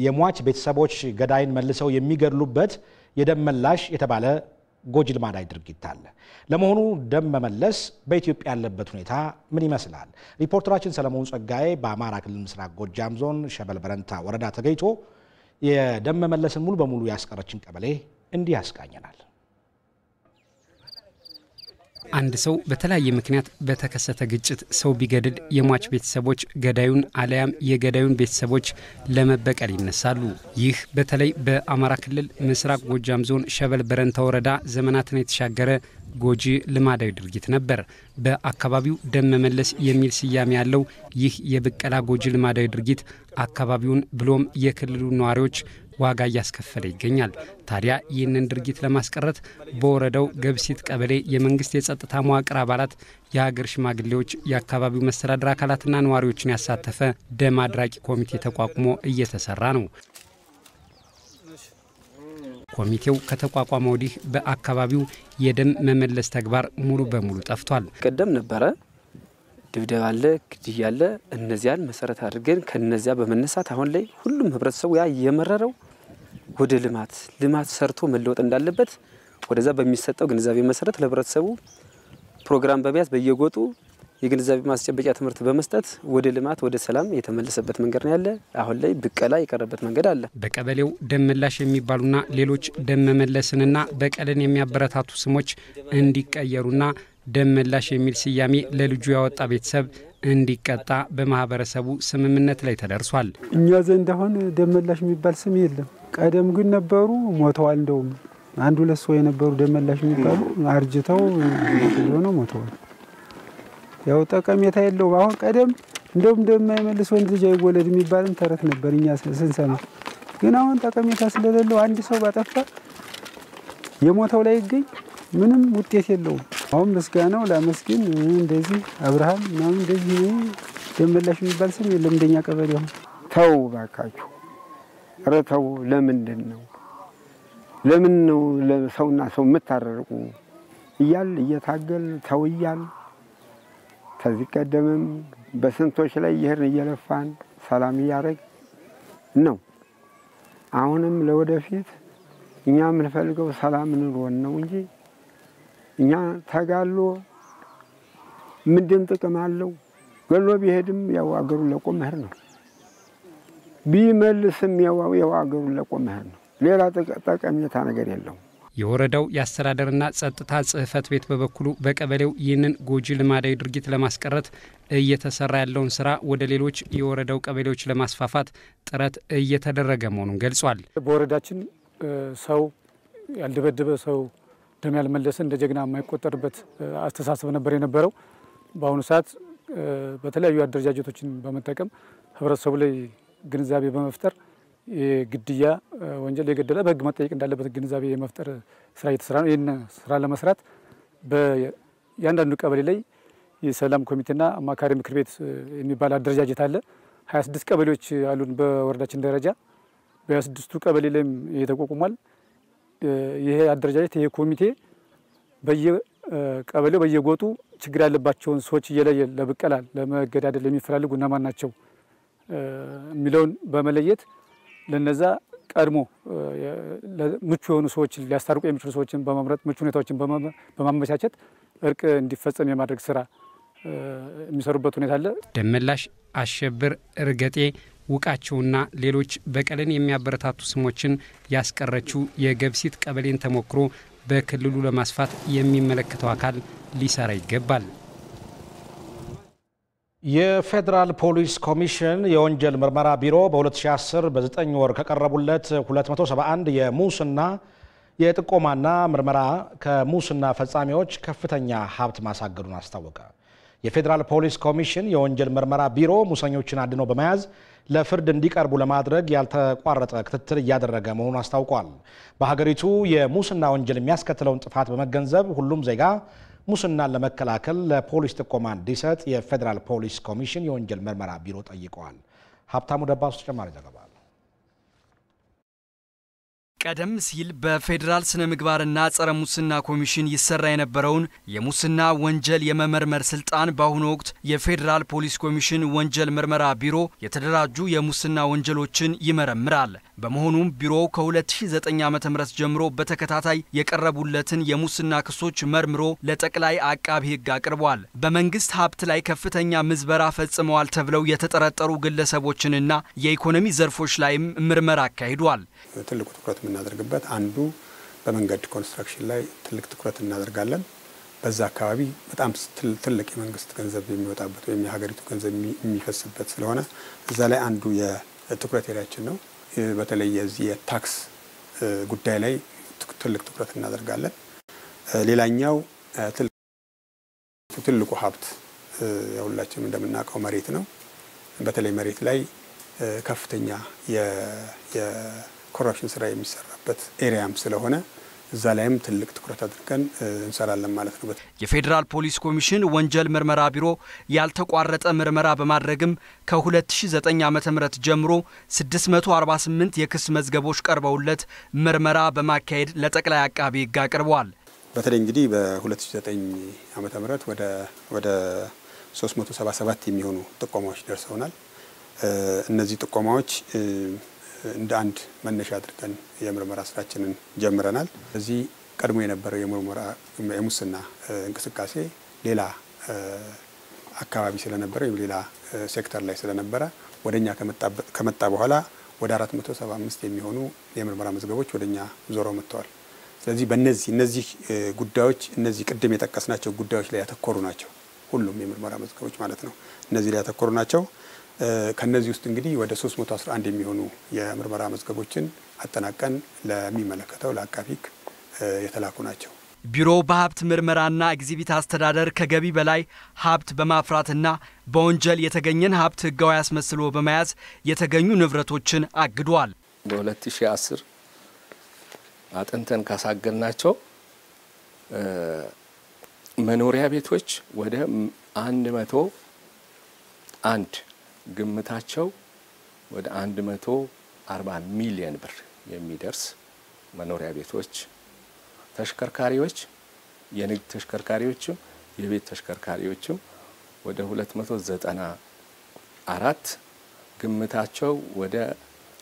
የሟች ቤተሰቦች ገዳይን መልሰው የሚገድሉበት የደም መላሽ የተባለ ጎጂ ልማዳዊ ድርጊት አለ። ለመሆኑ ደም መመለስ በኢትዮጵያ ያለበት ሁኔታ ምን ይመስላል? ሪፖርተራችን ሰለሞን ጸጋዬ በአማራ ክልል ምስራቅ ጎጃም ዞን ሸበል በረንታ ወረዳ ተገኝቶ የደም መመለስን ሙሉ በሙሉ ያስቀረችን ቀበሌ እንዲህ ያስቃኘናል። አንድ ሰው በተለያየ ምክንያት በተከሰተ ግጭት ሰው ቢገድል የሟች ቤተሰቦች ገዳዩን አለያም የገዳዩን ቤተሰቦች ለመበቀል ይነሳሉ። ይህ በተለይ በአማራ ክልል ምስራቅ ጎጃም ዞን ሸበል በረንታ ወረዳ ዘመናትን የተሻገረ ጎጂ ልማዳዊ ድርጊት ነበር። በአካባቢው ደም መመለስ የሚል ስያሜ ያለው ይህ የብቀላ ጎጂ ልማዳዊ ድርጊት አካባቢውን ብሎም የክልሉ ነዋሪዎች ዋጋ እያስከፈለ ይገኛል። ታዲያ ይህንን ድርጊት ለማስቀረት በወረዳው ገብሲት ቀበሌ የመንግስት የጸጥታ መዋቅር አባላት፣ የሀገር ሽማግሌዎች፣ የአካባቢው መስተዳድር አካላትና ነዋሪዎችን ያሳተፈ ደም አድራቂ ኮሚቴ ተቋቁሞ እየተሰራ ነው። ኮሚቴው ከተቋቋመ ወዲህ በአካባቢው የደም መመለስ ተግባር ሙሉ በሙሉ ጠፍቷል። ቀደም ነበረ ድብደባ አለ፣ ግድያ አለ። እነዚያን መሰረት አድርገን ከነዚያ በመነሳት አሁን ላይ ሁሉም ህብረተሰቡ ያ የመረረው ወደ ልማት ሰርቶ መለወጥ እንዳለበት ወደዛ በሚሰጠው ግንዛቤ መሰረት ለህብረተሰቡ ፕሮግራም በመያዝ በየጎጡ የግንዛቤ ማስጨበጫ ትምህርት በመስጠት ወደ ልማት ወደ ሰላም የተመለሰበት መንገድ ነው ያለ። አሁን ላይ ብቀላ የቀረበት መንገድ አለ። በቀበሌው ደም መላሽ የሚባሉና ሌሎች ደም መመለስንና በቀልን የሚያበረታቱ ስሞች እንዲቀየሩና ደም መላሽ የሚል ስያሜ ለልጁ ያወጣ ቤተሰብ እንዲቀጣ በማህበረሰቡ ስምምነት ላይ ተደርሷል። እኛ ዘንድ አሁን ደም መላሽ የሚባል ስም የለም። ቀደም ግን ነበሩ፣ ሞተዋል። እንደውም አንድ ሁለት ሰው የነበሩ ደም መላሽ የሚባሉ አርጅተው ሆነው ሞተዋል። ያው ጠቀሜታ የለውም። አሁን ቀደም እንደውም እንደማይመልስ ወንድ ልጅ አይወለድ የሚባልም ተረት ነበር እኛ ስንሰማ። ግን አሁን ጠቀሜታ ስለሌለው አንድ ሰው ባጠፋ የሞተው ላይ ይገኝ ምንም ውጤት የለውም። አሁን ምስጋናው ላመስግን እንደዚህ አብርሃም ምናምን እንደዚህ ደመላሽ የሚባል ስም የለም እንደኛ ቀበሌ። አሁን ተው ባካችሁ፣ ኧረ ተው። ለምንድን ነው ለሰውና ሰው የምታረቁ እያል እየታገል ተው እያል ከዚህ ቀደምም በስንቶች ላይ ይሄን እየለፋን ሰላም እያደረግ ነው። አሁንም ለወደፊት እኛ የምንፈልገው ሰላም ኑሮን ነው እንጂ እኛ ተጋሎ ምንድን ጥቅም አለው? ገሎ ቢሄድም ያው አገሩን ለቆ መሄድ ነው። ቢመልስም ያው አገሩን ለቆ መሄድ ነው። ሌላ ጠቀሜታ ነገር የለውም። የወረዳው የአስተዳደርና ጸጥታ ጽሕፈት ቤት በበኩሉ በቀበሌው ይህንን ጎጂ ልማዳዊ ድርጊት ለማስቀረት እየተሰራ ያለውን ስራ ወደ ሌሎች የወረዳው ቀበሌዎች ለማስፋፋት ጥረት እየተደረገ መሆኑን ገልጿል። በወረዳችን ሰው ያልደበደበ ሰው ደም ያልመለሰ እንደ ጀግና የማይቆጠርበት አስተሳሰብ ነበር የነበረው። በአሁኑ ሰዓት በተለያዩ አደረጃጀቶችን በመጠቀም ህብረተሰቡ ላይ ግንዛቤ በመፍጠር የግድያ ወንጀል የገደለ በህግ መጠየቅ እንዳለበት ግንዛቤ የመፍጠር ስራ እየተሰራ ነው። ይህን ስራ ለመስራት በእያንዳንዱ ቀበሌ ላይ የሰላም ኮሚቴና አማካሪ ምክር ቤት የሚባል አደረጃጀት አለ። 26 ቀበሌዎች አሉን በወረዳችን ደረጃ። በ26ቱ ቀበሌ ላይም የተቋቁሟል። ይሄ አደረጃጀት ይሄ ኮሚቴ በየቀበሌው በየጎጡ ችግር ያለባቸውን ሰዎች እየለየ ለብቀላ ለመገዳደል የሚፈልጉ እነማን ናቸው የሚለውን በመለየት ለነዛ ቀድሞ ምቹ የሆኑ ሰዎች ሊያስታርቁ የሚችሉ ሰዎችን በመምረጥ ምቹ ሁኔታዎችን በማመቻቸት እርቅ እንዲፈጸም የማድረግ ስራ የሚሰሩበት ሁኔታ አለ። ደመላሽ፣ አሸብር፣ እርገጤ፣ ውቃቸውና ሌሎች በቀልን የሚያበረታቱ ስሞችን ያስቀረችው የገብሲት ቀበሌን ተሞክሮ በክልሉ ለማስፋት የሚመለከተው አካል ሊሰራ ይገባል። የፌዴራል ፖሊስ ኮሚሽን የወንጀል ምርመራ ቢሮ በ2010 በ9 ወር ከቀረቡለት 271 የሙስና የጥቆማና ምርመራ ከሙስና ፈጻሚዎች ከፍተኛ ሀብት ማሳገዱን አስታወቀ። የፌዴራል ፖሊስ ኮሚሽን የወንጀል ምርመራ ቢሮ ሙሰኞችን አድኖ በመያዝ ለፍርድ እንዲቀርቡ ለማድረግ ያልተቋረጠ ክትትል እያደረገ መሆኑን አስታውቋል። በሀገሪቱ የሙስና ወንጀል የሚያስከትለውን ጥፋት በመገንዘብ ሁሉም ዜጋ ሙስናን ለመከላከል ለፖሊስ ጥቆማ እንዲሰጥ የፌዴራል ፖሊስ ኮሚሽን የወንጀል ምርመራ ቢሮ ጠይቀዋል። ሀብታሙ ደባሱ ተጨማሪ ዘገባ። ቀደም ሲል በፌዴራል ስነ ምግባርና ጸረ ሙስና ኮሚሽን ይሰራ የነበረውን የሙስና ወንጀል የመመርመር ስልጣን በአሁኑ ወቅት የፌዴራል ፖሊስ ኮሚሽን ወንጀል ምርመራ ቢሮ የተደራጁ የሙስና ወንጀሎችን ይመረምራል። በመሆኑም ቢሮው ከ2009 ዓ.ም ጀምሮ በተከታታይ የቀረቡለትን የሙስና ክሶች መርምሮ ለጠቅላይ አቃቢ ሕግ አቅርቧል። በመንግስት ሀብት ላይ ከፍተኛ ምዝበራ ፈጽመዋል ተብለው የተጠረጠሩ ግለሰቦችንና የኢኮኖሚ ዘርፎች ላይም ምርመራ አካሂዷል። ትልቁ ትኩረት የምናደርግበት አንዱ በመንገድ ኮንስትራክሽን ላይ ትልቅ ትኩረት እናደርጋለን። በዛ አካባቢ በጣም ትልቅ የመንግስት ገንዘብ የሚወጣበት ወይም የሀገሪቱ ገንዘብ የሚፈስበት ስለሆነ እዛ ላይ አንዱ የትኩረት ኤሪያችን ነው። በተለይ የዚህ የታክስ ጉዳይ ላይ ትልቅ ትኩረት እናደርጋለን። ሌላኛው ትልቁ ሀብት ሁላችንም እንደምናውቀው መሬት ነው። በተለይ መሬት ላይ ከፍተኛ የኮረፕሽን ስራ የሚሰራበት ኤሪያም ስለሆነ እዛ ላይም ትልቅ ትኩረት አድርገን እንሰራለን ማለት ነው። የፌዴራል ፖሊስ ኮሚሽን ወንጀል ምርመራ ቢሮ ያልተቋረጠ ምርመራ በማድረግም ከ2009 ዓ.ም ጀምሮ 648 የክስ መዝገቦች ቀርበውለት ምርመራ በማካሄድ ለጠቅላይ አቃቢ ሕግ አቅርበዋል። በተለይ እንግዲህ በ2009 ዓ.ም ወደ 377 የሚሆኑ ጥቆማዎች ደርሰውናል። እነዚህ ጥቆማዎች እንደ አንድ መነሻ አድርገን የምርመራ ስራችንን ጀምረናል። እዚህ ቀድሞ የነበረው የሙስና እንቅስቃሴ ሌላ አካባቢ ስለነበረ ሌላ ሴክተር ላይ ስለነበረ ወደኛ ከመጣ በኋላ ወደ 475 የሚሆኑ የምርመራ መዝገቦች ወደኛ ዞረው መጥተዋል። ስለዚህ እነዚህ ጉዳዮች እነዚህ ቅድም የጠቀስናቸው ጉዳዮች ላይ ያተኮሩ ናቸው። ሁሉም የምርመራ መዝገቦች ማለት ነው። እነዚህ ላይ ያተኮሩ ናቸው። ከነዚህ ውስጥ እንግዲህ ወደ 311 የሚሆኑ የምርመራ መዝገቦችን አጠናቀን ለሚመለከተው ለአቃቢ ሕግ የተላኩ ናቸው። ቢሮው በሀብት ምርመራና ኤግዚቢት አስተዳደር ከገቢ በላይ ሀብት በማፍራትና በወንጀል የተገኘን ሀብት ህጋዊ አስመስሎ በመያዝ የተገኙ ንብረቶችን አግዷል። በ2010 አጥንተን ካሳገድናቸው መኖሪያ ቤቶች ወደ 101 ግምታቸው ወደ 140 ሚሊዮን ብር የሚደርስ መኖሪያ ቤቶች፣ ተሽከርካሪዎች፣ የንግድ ተሽከርካሪዎችም የቤት ተሽከርካሪዎችም ወደ 294 ግምታቸው ወደ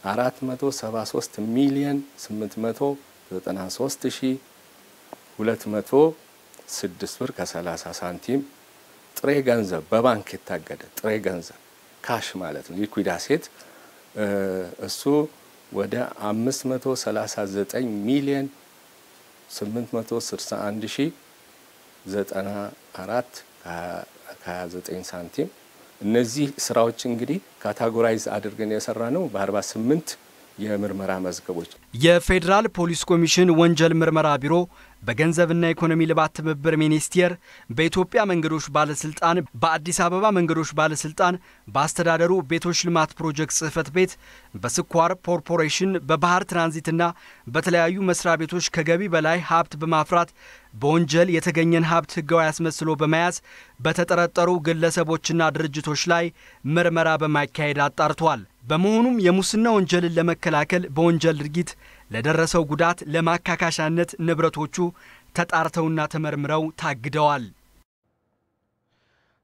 473 ሚሊዮን 893,206 ብር ከ30 ሳንቲም ጥሬ ገንዘብ በባንክ የታገደ ጥሬ ገንዘብ ካሽ ማለት ነው ሊኩዊድ አሴት እሱ ወደ 539 ሚሊዮን 861,094 ሳንቲም እነዚህ ስራዎች እንግዲህ ካታጎራይዝ አድርገን የሰራ ነው በ48 የምርመራ መዝገቦች። የፌዴራል ፖሊስ ኮሚሽን ወንጀል ምርመራ ቢሮ በገንዘብና ኢኮኖሚ ልማት ትብብር ሚኒስቴር በኢትዮጵያ መንገዶች ባለስልጣን በአዲስ አበባ መንገዶች ባለስልጣን በአስተዳደሩ ቤቶች ልማት ፕሮጀክት ጽህፈት ቤት በስኳር ኮርፖሬሽን በባህር ትራንዚትና በተለያዩ መስሪያ ቤቶች ከገቢ በላይ ሀብት በማፍራት በወንጀል የተገኘን ሀብት ህጋዊ አስመስሎ በመያዝ በተጠረጠሩ ግለሰቦችና ድርጅቶች ላይ ምርመራ በማካሄድ አጣርቷል። በመሆኑም የሙስና ወንጀልን ለመከላከል በወንጀል ድርጊት ለደረሰው ጉዳት ለማካካሻነት ንብረቶቹ ተጣርተውና ተመርምረው ታግደዋል።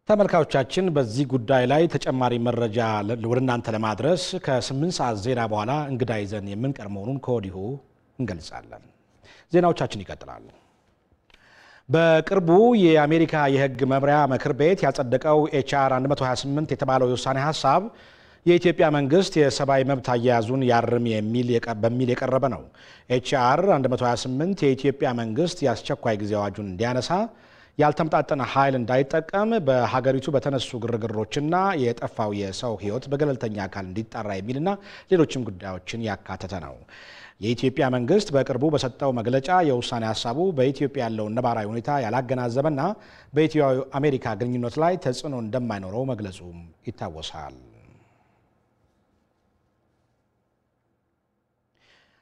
ተመልካቾቻችን በዚህ ጉዳይ ላይ ተጨማሪ መረጃ ወደ እናንተ ለማድረስ ከ8 ሰዓት ዜና በኋላ እንግዳ ይዘን የምንቀርብ መሆኑን ከወዲሁ እንገልጻለን። ዜናዎቻችን ይቀጥላሉ። በቅርቡ የአሜሪካ የህግ መምሪያ ምክር ቤት ያጸደቀው ኤችአር 128 የተባለው የውሳኔ ሐሳብ የኢትዮጵያ መንግስት የሰብአዊ መብት አያያዙን ያርም በሚል የቀረበ ነው። ኤችአር 128 የኢትዮጵያ መንግስት የአስቸኳይ ጊዜ አዋጁን እንዲያነሳ፣ ያልተመጣጠነ ኃይል እንዳይጠቀም፣ በሀገሪቱ በተነሱ ግርግሮችና የጠፋው የሰው ህይወት በገለልተኛ አካል እንዲጣራ የሚልና ሌሎችም ጉዳዮችን ያካተተ ነው። የኢትዮጵያ መንግስት በቅርቡ በሰጠው መግለጫ የውሳኔ ሐሳቡ በኢትዮጵያ ያለውን ነባራዊ ሁኔታ ያላገናዘበና በኢትዮ አሜሪካ ግንኙነት ላይ ተጽዕኖ እንደማይኖረው መግለጹም ይታወሳል።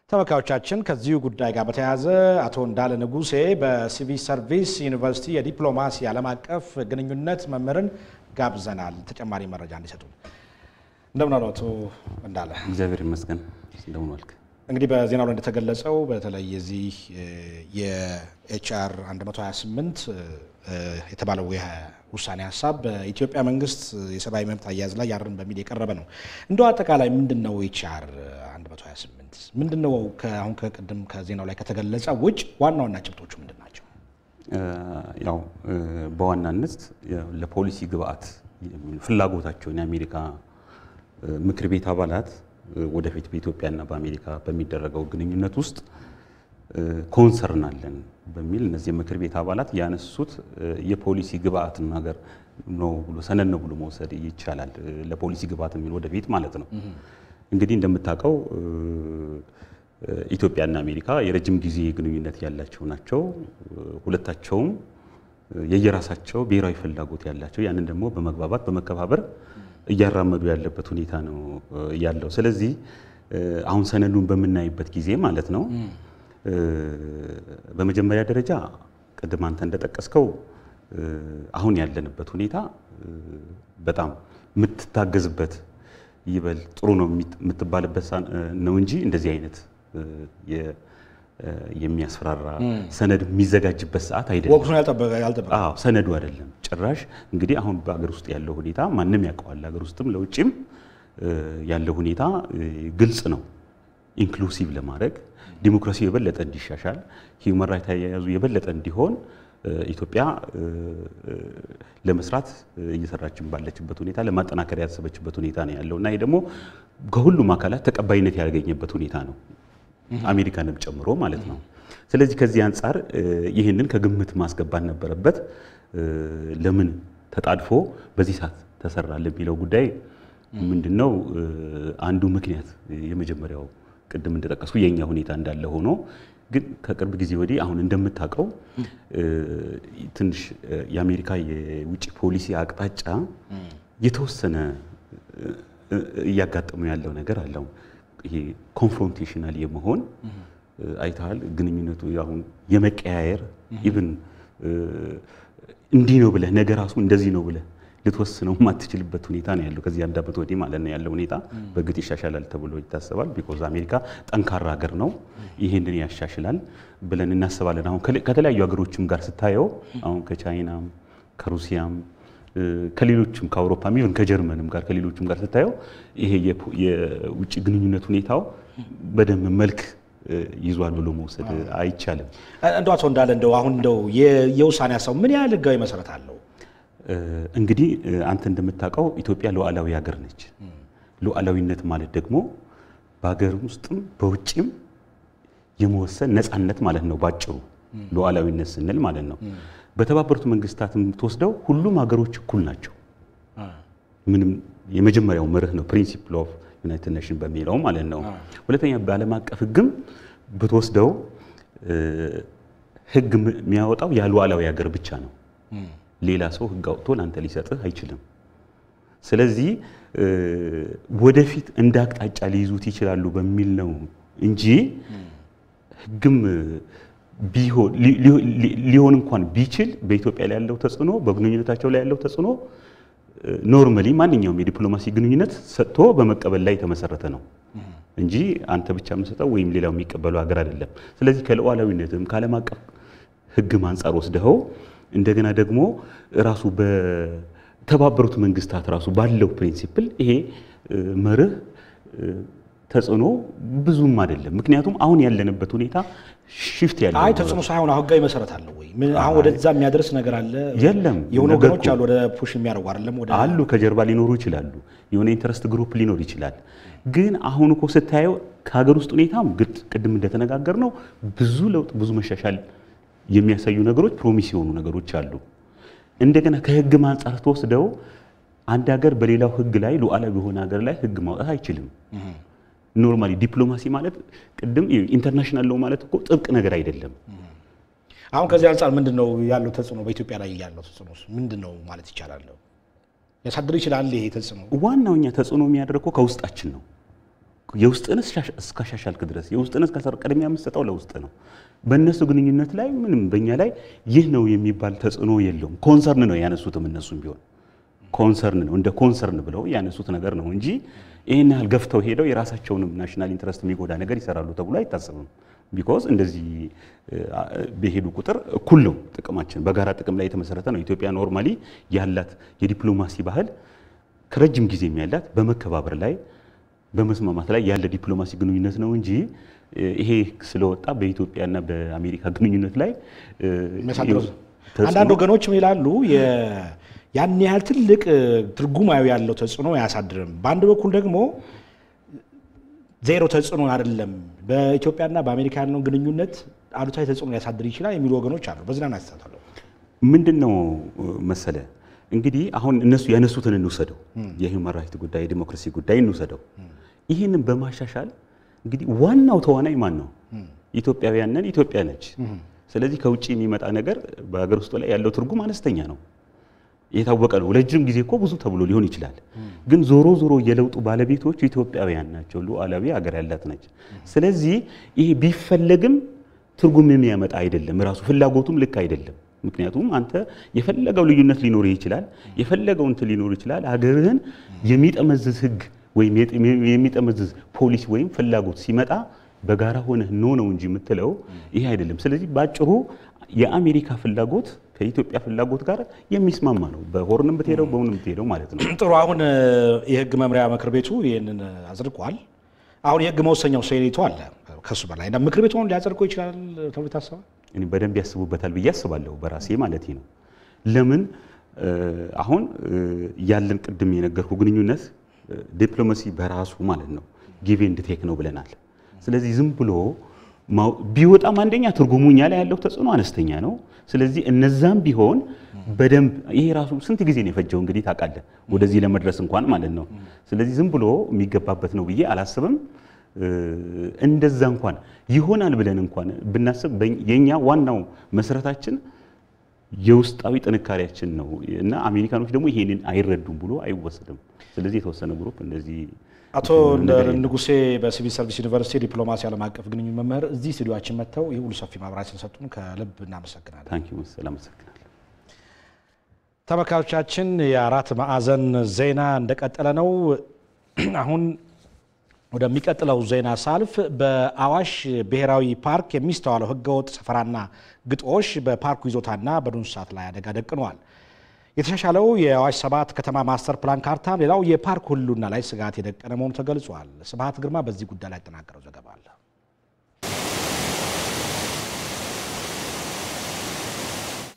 ተመልካቾቻችን ከዚሁ ጉዳይ ጋር በተያያዘ አቶ እንዳለ ንጉሴ በሲቪል ሰርቪስ ዩኒቨርሲቲ የዲፕሎማሲ ዓለም አቀፍ ግንኙነት መምህርን ጋብዘናል ተጨማሪ መረጃ እንዲሰጡ። እንደምን አሉ አቶ እንዳለ? እግዚአብሔር ይመስገን። እንደምን ዋልክ? እንግዲህ በዜናው ላይ እንደተገለጸው በተለይ የዚህ የኤችአር 128 የተባለው ውሳኔ ሐሳብ በኢትዮጵያ መንግስት የሰብአዊ መብት አያያዝ ላይ ያርም በሚል የቀረበ ነው። እንደው አጠቃላይ ምንድነው ኤችአር 128? ምንድነው አሁን ከቀደም ከዜናው ላይ ከተገለጸ ውጭ ዋና ዋና ጭብጦቹ ምንድናቸው? ያው በዋናነት ለፖሊሲ ግብአት ፍላጎታቸውን የአሜሪካ ምክር ቤት አባላት ወደፊት በኢትዮጵያና በአሜሪካ በሚደረገው ግንኙነት ውስጥ ኮንሰርን አለን በሚል እነዚህ ምክር ቤት አባላት ያነሱት የፖሊሲ ግብአት ነገር ነው ብሎ ሰነድ ነው ብሎ መውሰድ ይቻላል። ለፖሊሲ ግብአት የሚል ወደፊት ማለት ነው። እንግዲህ እንደምታውቀው ኢትዮጵያና አሜሪካ የረጅም ጊዜ ግንኙነት ያላቸው ናቸው። ሁለታቸውም የየራሳቸው ብሔራዊ ፍላጎት ያላቸው ያንን ደግሞ በመግባባት በመከባበር እያራመዱ ያለበት ሁኔታ ነው ያለው። ስለዚህ አሁን ሰነዱን በመናይበት ጊዜ ማለት ነው በመጀመሪያ ደረጃ ቅድም አንተ እንደጠቀስከው አሁን ያለንበት ሁኔታ በጣም የምትታገዝበት ይበል ጥሩ ነው የምትባልበት ነው እንጂ እንደዚህ አይነት የሚያስፈራራ ሰነድ የሚዘጋጅበት ሰዓት አይደለም። ወቅቱን ያልጠበቀ ሰነዱ አይደለም ጭራሽ። እንግዲህ አሁን በአገር ውስጥ ያለው ሁኔታ ማንም ያውቀዋል። አገር ውስጥም ለውጭም ያለው ሁኔታ ግልጽ ነው። ኢንክሉሲቭ ለማድረግ ዲሞክራሲ የበለጠ እንዲሻሻል፣ ሂውማን ራይት አያያዙ የበለጠ እንዲሆን ኢትዮጵያ ለመስራት እየሰራችን ባለችበት ሁኔታ ለማጠናከር ያሰበችበት ሁኔታ ነው ያለውና ይሄ ደግሞ ከሁሉም አካላት ተቀባይነት ያገኘበት ሁኔታ ነው፣ አሜሪካንም ጨምሮ ማለት ነው። ስለዚህ ከዚህ አንፃር ይህንን ከግምት ማስገባት ነበረበት። ለምን ተጣድፎ በዚህ ሰዓት ተሰራለ የሚለው ጉዳይ ምንድነው? አንዱ ምክንያት የመጀመሪያው ቅድም እንደተጠቀስኩ የኛ ሁኔታ እንዳለ ሆኖ ግን ከቅርብ ጊዜ ወዲህ አሁን እንደምታውቀው ትንሽ የአሜሪካ የውጭ ፖሊሲ አቅጣጫ የተወሰነ እያጋጠሙ ያለው ነገር አለው። ይሄ ኮንፍሮንቴሽናል የመሆን አይታል ግንኙነቱ አሁን የመቀያየር ኢቭን እንዲህ ነው ብለህ ነገር ራሱ እንደዚህ ነው ብለህ ልትወስነው ማትችልበት ሁኔታ ነው ያለው። ከዚህ አንድ ዓመት ወዲህ ማለት ነው ያለው ሁኔታ በግጥ ይሻሻላል ተብሎ ይታሰባል። ቢኮዝ አሜሪካ ጠንካራ ሀገር ነው፣ ይሄንን ያሻሽላል ብለን እናስባለን። አሁን ከተለያዩ ሀገሮችም ጋር ስታየው አሁን ከቻይናም ከሩሲያም ከሌሎችም ከአውሮፓም ኢቭን ከጀርመንም ጋር ከሌሎችም ጋር ስታየው ይሄ የውጭ ግንኙነት ሁኔታው በደንብ መልክ ይዟል ብሎ መውሰድ አይቻልም። እንደው አቶ እንዳለ እንደው አሁን እንደው የውሳኔ ሀሳቡ ምን ያህል ህጋዊ መሰረት አለው? እንግዲህ አንተ እንደምታውቀው ኢትዮጵያ ሉዓላዊ ሀገር ነች። ሉዓላዊነት ማለት ደግሞ በሀገር ውስጥም በውጭም የመወሰን ነፃነት ማለት ነው ባጭሩ ሉዓላዊነት ስንል ማለት ነው። በተባበሩት መንግስታትም ተወስደው ሁሉም ሀገሮች እኩል ናቸው። ምንም የመጀመሪያው መርህ ነው ፕሪንሲፕል ኦፍ ዩናይትድ ኔሽን በሚለው ማለት ነው። ሁለተኛ በዓለም አቀፍ ህግም በተወስደው ህግ የሚያወጣው ያ ሉዓላዊ ሀገር ብቻ ነው። ሌላ ሰው ህግ አውጥቶ ላንተ ሊሰጥህ አይችልም። ስለዚህ ወደፊት እንደ አቅጣጫ ሊይዙት ይችላሉ በሚል ነው እንጂ ህግም ሊሆን እንኳን ቢችል በኢትዮጵያ ላይ ያለው ተጽዕኖ በግንኙነታቸው ላይ ያለው ተጽዕኖ ኖርማሊ ማንኛውም የዲፕሎማሲ ግንኙነት ሰጥቶ በመቀበል ላይ የተመሰረተ ነው እንጂ አንተ ብቻ የምትሰጠው ወይም ሌላው የሚቀበለው ሀገር አይደለም። ስለዚህ ከሉዓላዊነትም ከዓለም አቀፍ ህግም አንፃር ወስደው እንደገና ደግሞ ራሱ በተባበሩት መንግስታት ራሱ ባለው ፕሪንሲፕል ይሄ መርህ ተጽዕኖ ብዙም አይደለም። ምክንያቱም አሁን ያለንበት ሁኔታ ሽፍት ያለው አይ ተጽዕኖ ሳይሆን ህጋዊ መሰረት አለው ወይ? ምን አሁን ወደዛ የሚያደርስ ነገር አለ? የለም። የሆነ ነገሮች አሉ ወደ ፑሽ የሚያደርጉ አይደለም ወደ አሉ ከጀርባ ሊኖሩ ይችላሉ። የሆነ ኢንተረስት ግሩፕ ሊኖር ይችላል። ግን አሁን እኮ ስታየው ከሀገር ውስጥ ሁኔታም ቅድም እንደተነጋገር ነው ብዙ ለውጥ ብዙ መሻሻል የሚያሳዩ ነገሮች ፕሮሚስ የሆኑ ነገሮች አሉ። እንደገና ከህግ አንፃር ተወስደው አንድ ሀገር በሌላው ህግ ላይ ሉዓላዊ የሆነ ሀገር ላይ ህግ ማውጣት አይችልም። ኖርማሊ ዲፕሎማሲ ማለት ቅድም ኢንተርናሽናል ነው ማለት እኮ ጥብቅ ነገር አይደለም። አሁን ከዚህ አንፃር ምንድነው ያለው ተጽዕኖ በኢትዮጵያ ላይ ያለው ተጽዕኖ ምንድነው ማለት ይቻላል? ያሳድር ይችላል ይሄ ተጽዕኖ? ዋናውኛ ተጽዕኖ የሚያደርገው ከውስጣችን ነው። የውስጥን እስካሻሻልክ ድረስ የውስጥን እስከቀደም የምትሰጠው ለውስጥ ነው። በእነሱ ግንኙነት ላይ ምንም በእኛ ላይ ይህ ነው የሚባል ተጽዕኖ የለውም። ኮንሰርን ነው ያነሱትም እነሱም ቢሆን ኮንሰርን ነው እንደ ኮንሰርን ብለው ያነሱት ነገር ነው እንጂ ይሄን ያህል ገፍተው ሄደው የራሳቸውንም ናሽናል ኢንተረስት የሚጎዳ ነገር ይሰራሉ ተብሎ አይታሰብም። ቢኮዝ እንደዚህ በሄዱ ቁጥር እኩል ነው ጥቅማችን በጋራ ጥቅም ላይ የተመሰረተ ነው። ኢትዮጵያ ኖርማሊ ያላት የዲፕሎማሲ ባህል ከረጅም ጊዜ የሚያላት በመከባበር ላይ በመስማማት ላይ ያለ ዲፕሎማሲ ግንኙነት ነው እንጂ ይሄ ስለወጣ በኢትዮጵያና በአሜሪካ ግንኙነት ላይ አንዳንድ ወገኖች ይላሉ ያን ያህል ትልቅ ትርጉማዊ ያለው ተጽዕኖ ያሳድርም። በአንድ በኩል ደግሞ ዜሮ ተጽዕኖ አይደለም በኢትዮጵያና በአሜሪካ ያለው ግንኙነት አሉታዊ ተጽዕኖ ያሳድር ይችላል የሚሉ ወገኖች አሉ። በዚህ ላይ አስተታለው ምንድነው መሰለ እንግዲህ አሁን እነሱ ያነሱትን እንውሰደው የሂውማን ራይት ጉዳይ የዲሞክራሲ ጉዳይ እንውሰደው። ይህንን በማሻሻል እንግዲህ ዋናው ተዋናይ ማን ነው? ኢትዮጵያውያን ነን፣ ኢትዮጵያ ነች። ስለዚህ ከውጪ የሚመጣ ነገር በሀገር ውስጥ ላይ ያለው ትርጉም አነስተኛ ነው። የታወቀ ነው። ለጅም ጊዜ እኮ ብዙ ተብሎ ሊሆን ይችላል። ግን ዞሮ ዞሮ የለውጡ ባለቤቶች ኢትዮጵያውያን ናቸው። ሉዓላዊ ሀገር ያላት ነች። ስለዚህ ይሄ ቢፈለግም ትርጉም የሚያመጣ አይደለም። ራሱ ፍላጎቱም ልክ አይደለም። ምክንያቱም አንተ የፈለገው ልዩነት ሊኖር ይችላል፣ የፈለገው እንትን ሊኖር ይችላል። ሀገርህን የሚጠመዝዝ ህግ ወይም የሚጠመዝዝ ፖሊሲ ወይም ፍላጎት ሲመጣ በጋራ ሆነህ ነው እንጂ የምትለው ይሄ አይደለም። ስለዚህ ባጭሩ የአሜሪካ ፍላጎት ከኢትዮጵያ ፍላጎት ጋር የሚስማማ ነው። በሆርንም ብትሄደው በሁንም ብትሄደው ማለት ነው። ጥሩ። አሁን የህግ መምሪያ ምክር ቤቱ ይሄንን አጽድቋል። አሁን የህግ መወሰኛው ሴኔቱ አለ ከሱ በላይ እና ምክር ቤቱን ሊያጸድቀው ይችላል ተብሎ ታስባል? እኔ በደንብ ያስቡበታል ብዬ አስባለሁ በራሴ ማለት ነው። ለምን አሁን ያለን ቅድም የነገርኩ ግንኙነት ዲፕሎማሲ በራሱ ማለት ነው ጊቭ ኤንድ ቴክ ነው ብለናል። ስለዚህ ዝም ብሎ ቢወጣም አንደኛ ትርጉሙኛ ላይ ያለው ተጽዕኖ አነስተኛ ነው። ስለዚህ እነዛም ቢሆን በደንብ ይሄ ራሱ ስንት ጊዜ ነው የፈጀው እንግዲህ ታውቃለህ ወደዚህ ለመድረስ እንኳን ማለት ነው። ስለዚህ ዝም ብሎ የሚገባበት ነው ብዬ አላስብም። እንደዛ እንኳን ይሆናል ብለን እንኳን ብናስብ የኛ ዋናው መሰረታችን የውስጣዊ ጥንካሬያችን ነው እና አሜሪካኖች ደግሞ ይሄንን አይረዱም ብሎ አይወሰድም። ስለዚህ የተወሰነ ግሩፕ እንደዚህ አቶ ንጉሴ በሲቪል ሰርቪስ ዩኒቨርሲቲ ዲፕሎማሲ ዓለም አቀፍ ግንኙነት መምህር እዚህ ስቱዲዮአችን መጥተው ይህ ሁሉ ሰፊ ማብራሪያ ስለሰጡን ከልብ እናመሰግናለን። ታንኪ ዩ ሰላም አመሰግናለሁ። ተመልካቾቻችን የአራት ማዕዘን ዜና እንደቀጠለ ነው። አሁን ወደሚቀጥለው ዜና ሳልፍ በአዋሽ ብሔራዊ ፓርክ የሚስተዋለው ህገወጥ ሰፈራና ግጦሽ በፓርኩ ይዞታና በዱር እንስሳት ላይ አደጋ ደቅኗል። የተሻሻለው የአዋሽ 7 ከተማ ማስተር ፕላን ካርታ ሌላው የፓርኩ ህልውና ላይ ስጋት የደቀነ መሆኑ ተገልጿል። ስብሐት ግርማ በዚህ ጉዳይ ላይ ተናገረው ዘገባ አለ።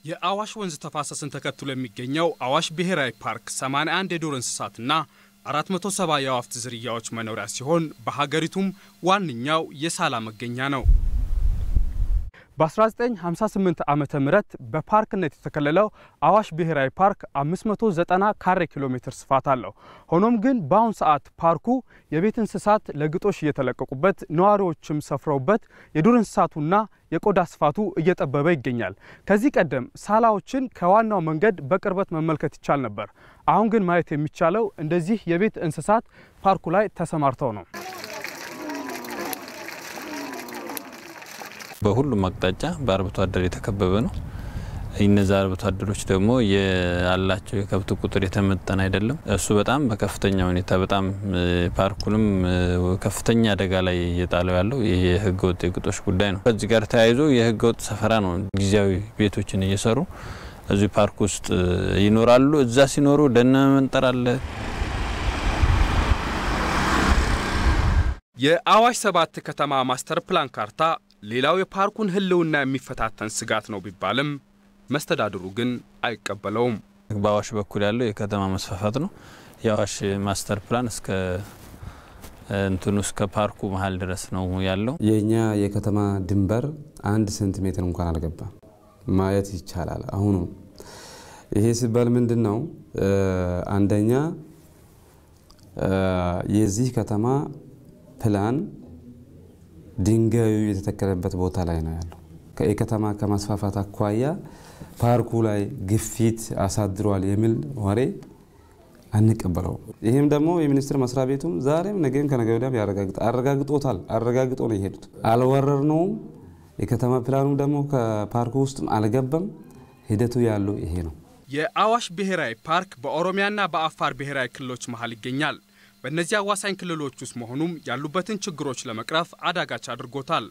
የአዋሽ ወንዝ ተፋሰስን ተከትሎ የሚገኘው አዋሽ ብሔራዊ ፓርክ 81 የዱር እንስሳትና 470 የአዋፍት ዝርያዎች መኖሪያ ሲሆን በሀገሪቱም ዋንኛው የሳላ መገኛ ነው። በ1958 ዓመተ ምህረት በፓርክነት የተከለለው አዋሽ ብሔራዊ ፓርክ 590 ካሬ ኪሎ ሜትር ስፋት አለው። ሆኖም ግን በአሁን ሰዓት ፓርኩ የቤት እንስሳት ለግጦሽ እየተለቀቁበት ነዋሪዎችም ሰፍረውበት የዱር እንስሳቱና የቆዳ ስፋቱ እየጠበበ ይገኛል። ከዚህ ቀደም ሳላዎችን ከዋናው መንገድ በቅርበት መመልከት ይቻል ነበር። አሁን ግን ማየት የሚቻለው እንደዚህ የቤት እንስሳት ፓርኩ ላይ ተሰማርተው ነው። በሁሉም አቅጣጫ በአርብቶ አደር የተከበበ ነው። እነዛ አርብቶ አደሮች ደግሞ ያላቸው የከብት ቁጥር የተመጠነ አይደለም። እሱ በጣም በከፍተኛ ሁኔታ በጣም ፓርኩንም ከፍተኛ አደጋ ላይ እየጣለው ያለው የህገወጥ የግጦሽ ጉዳይ ነው። ከዚህ ጋር ተያይዞ የህገወጥ ሰፈራ ነው። ጊዜያዊ ቤቶችን እየሰሩ እዚህ ፓርክ ውስጥ ይኖራሉ። እዛ ሲኖሩ ደን መንጠር አለ። የአዋሽ 7 ከተማ ማስተር ፕላን ካርታ ሌላው የፓርኩን ህልውና የሚፈታተን ስጋት ነው ቢባልም መስተዳድሩ ግን አይቀበለውም። በአዋሽ በኩል ያለው የከተማ መስፋፋት ነው። የአዋሽ ማስተር ፕላን እስከ ፓርኩ መሃል ድረስ ነው ያለው። የኛ የከተማ ድንበር 1 ሴንቲሜትር እንኳን አልገባም ማየት ይቻላል። አሁን ይሄ ሲባል ምንድነው? አንደኛ የዚህ ከተማ ፕላን ድንጋዩ የተተከለበት ቦታ ላይ ነው ያለው። ከከተማ ከማስፋፋት አኳያ ፓርኩ ላይ ግፊት አሳድሯል የሚል ወሬ አንቀበለው። ይሄም ደግሞ የሚኒስትር መስሪያ ቤቱም ዛሬም ነገም ከነገ ወዲያም አረጋግጦ ነው የሄዱት። አልወረርነውም። የከተማ ፕላኑ ደግሞ ከፓርኩ ውስጥም አልገባም። ሂደቱ ያለው ይሄ ነው። የአዋሽ ብሔራዊ ፓርክ በኦሮሚያና በአፋር ብሔራዊ ክልሎች መሃል ይገኛል። በእነዚህ አዋሳኝ ክልሎች ውስጥ መሆኑም ያሉበትን ችግሮች ለመቅረፍ አዳጋች አድርጎታል።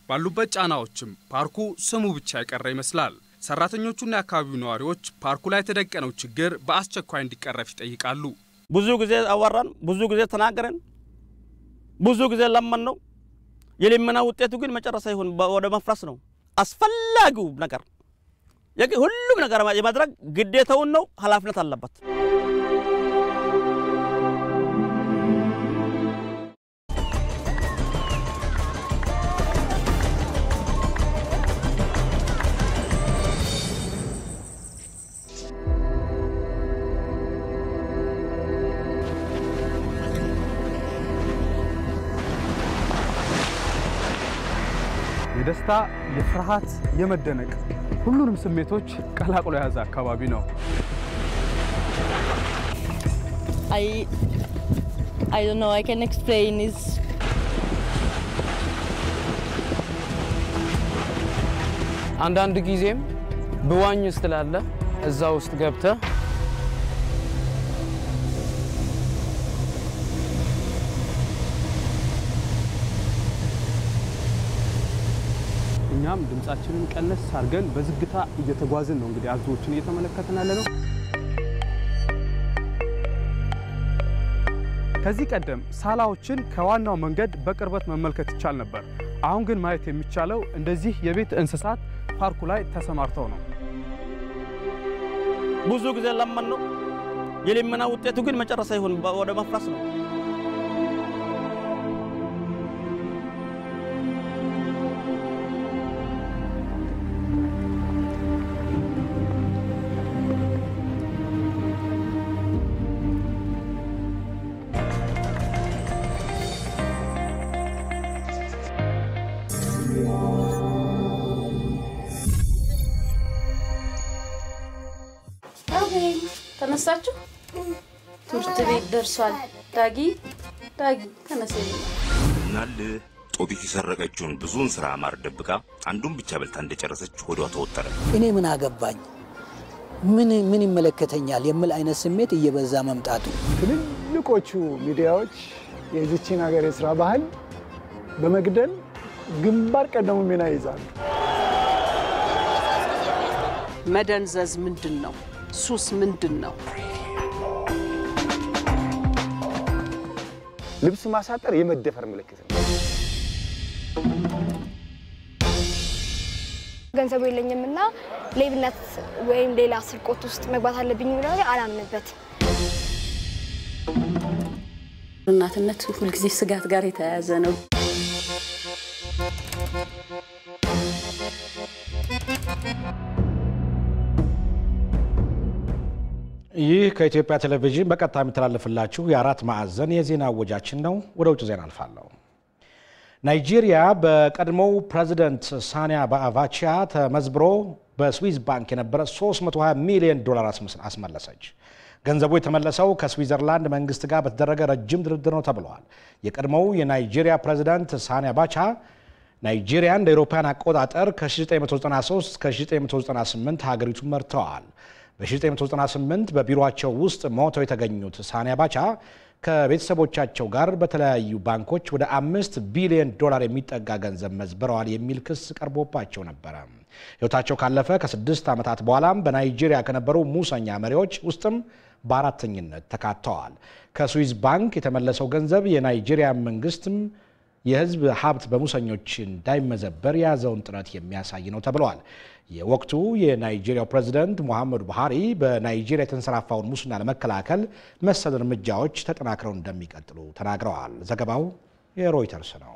ባሉበት ጫናዎችም ፓርኩ ስሙ ብቻ የቀረ ይመስላል። ሰራተኞቹና የአካባቢው ነዋሪዎች ፓርኩ ላይ የተደቀነው ችግር በአስቸኳይ እንዲቀረፍ ይጠይቃሉ። ብዙ ጊዜ አወራን፣ ብዙ ጊዜ ተናገረን፣ ብዙ ጊዜ ለመን ነው። የልመና ውጤቱ ግን መጨረሻ ይሁን ወደ መፍረስ ነው። አስፈላጊው ነገር ሁሉም ነገር የማድረግ ግዴታውን ነው፣ ኃላፊነት አለበት። የደስታ፣ የፍርሃት፣ የመደነቅ ሁሉንም ስሜቶች ቀላቅሎ የያዘ አካባቢ ነው። I don't know, I can explain is አንዳንድ ጊዜም በዋኝ ስላለ እዛ ውስጥ ገብተ እኛም ድምጻችንን ቀነስ አድርገን በዝግታ እየተጓዝን ነው እንግዲህ አዞዎችን እየተመለከትን ያለነው። ከዚህ ቀደም ሳላዎችን ከዋናው መንገድ በቅርበት መመልከት ይቻል ነበር። አሁን ግን ማየት የሚቻለው እንደዚህ የቤት እንስሳት ፓርኩ ላይ ተሰማርተው ነው። ብዙ ጊዜ ለመን ነው። የልመና ውጤቱ ግን መጨረሻ ይሁን ወደ መፍረስ ነው። ተነሳችሁ ትምህርት ቤት ደርሷል ዳጊ ተነሳኝ ናል ጦቢት ይሰረቀችውን ብዙን ስራ ማርደብቃ አንዱን ብቻ በልታ እንደጨረሰች ሆዷ ተወጠረ እኔ ምን አገባኝ ምን ይመለከተኛል የሚል አይነት ስሜት እየበዛ መምጣቱ ትልልቆቹ ሚዲያዎች የዚችን ሀገር የሥራ ባህል በመግደል ግንባር ቀደሙ ሚና ይዛሉ መደንዘዝ ምንድነው ሱስ ምንድነው ልብስ ማሳጠር የመደፈር ምልክት ነው ገንዘብ የለኝምና ሌብነት ወይም ሌላ ስርቆት ውስጥ መግባት አለብኝ ነው አላምንበት እናትነት ሁሉ ጊዜ ስጋት ጋር የተያያዘ ነው ይህ ከኢትዮጵያ ቴሌቪዥን በቀጥታ የሚተላለፍላችሁ የአራት ማዕዘን የዜና ወጃችን ነው ወደ ውጭ ዜና አልፋለሁ ናይጄሪያ በቀድሞው ፕሬዝዳንት ሳኒ አባቻ ተመዝብሮ በስዊዝ ባንክ የነበረ $320 ሚሊዮን አስመለሰች ገንዘቡ የተመለሰው ከስዊዘርላንድ መንግስት ጋር በተደረገ ረጅም ድርድር ነው ተብሏል የቀድሞው የናይጄሪያ ፕሬዝዳንት ሳኒ አባቻ ናይጄሪያን እንደ አውሮፓውያን አቆጣጠር ከ1993 እስከ 1998 ሀገሪቱን መርተዋል በ1998 በቢሮአቸው ውስጥ ሞተው የተገኙት ሳኒ አባቻ ከቤተሰቦቻቸው ጋር በተለያዩ ባንኮች ወደ $5 ቢሊዮን የሚጠጋ ገንዘብ መዝብረዋል የሚል ክስ ቀርቦባቸው ነበር ህይወታቸው ካለፈ ከ6 ዓመታት በኋላም በናይጄሪያ ከነበሩ ሙሰኛ መሪዎች ውስጥም በአራተኝነት ተካተዋል ከስዊዝ ባንክ የተመለሰው ገንዘብ የናይጄሪያ መንግስትም የህዝብ ሀብት በሙሰኞች እንዳይመዘበር ያዘውን ጥረት የሚያሳይ ነው ተብሏል የወቅቱ የናይጄሪያው ፕሬዝዳንት ሙሐመድ ቡሃሪ በናይጄሪያ የተንሰራፋውን ሙስና ለመከላከል መሰል እርምጃዎች ተጠናክረው እንደሚቀጥሉ ተናግረዋል ዘገባው የሮይተርስ ነው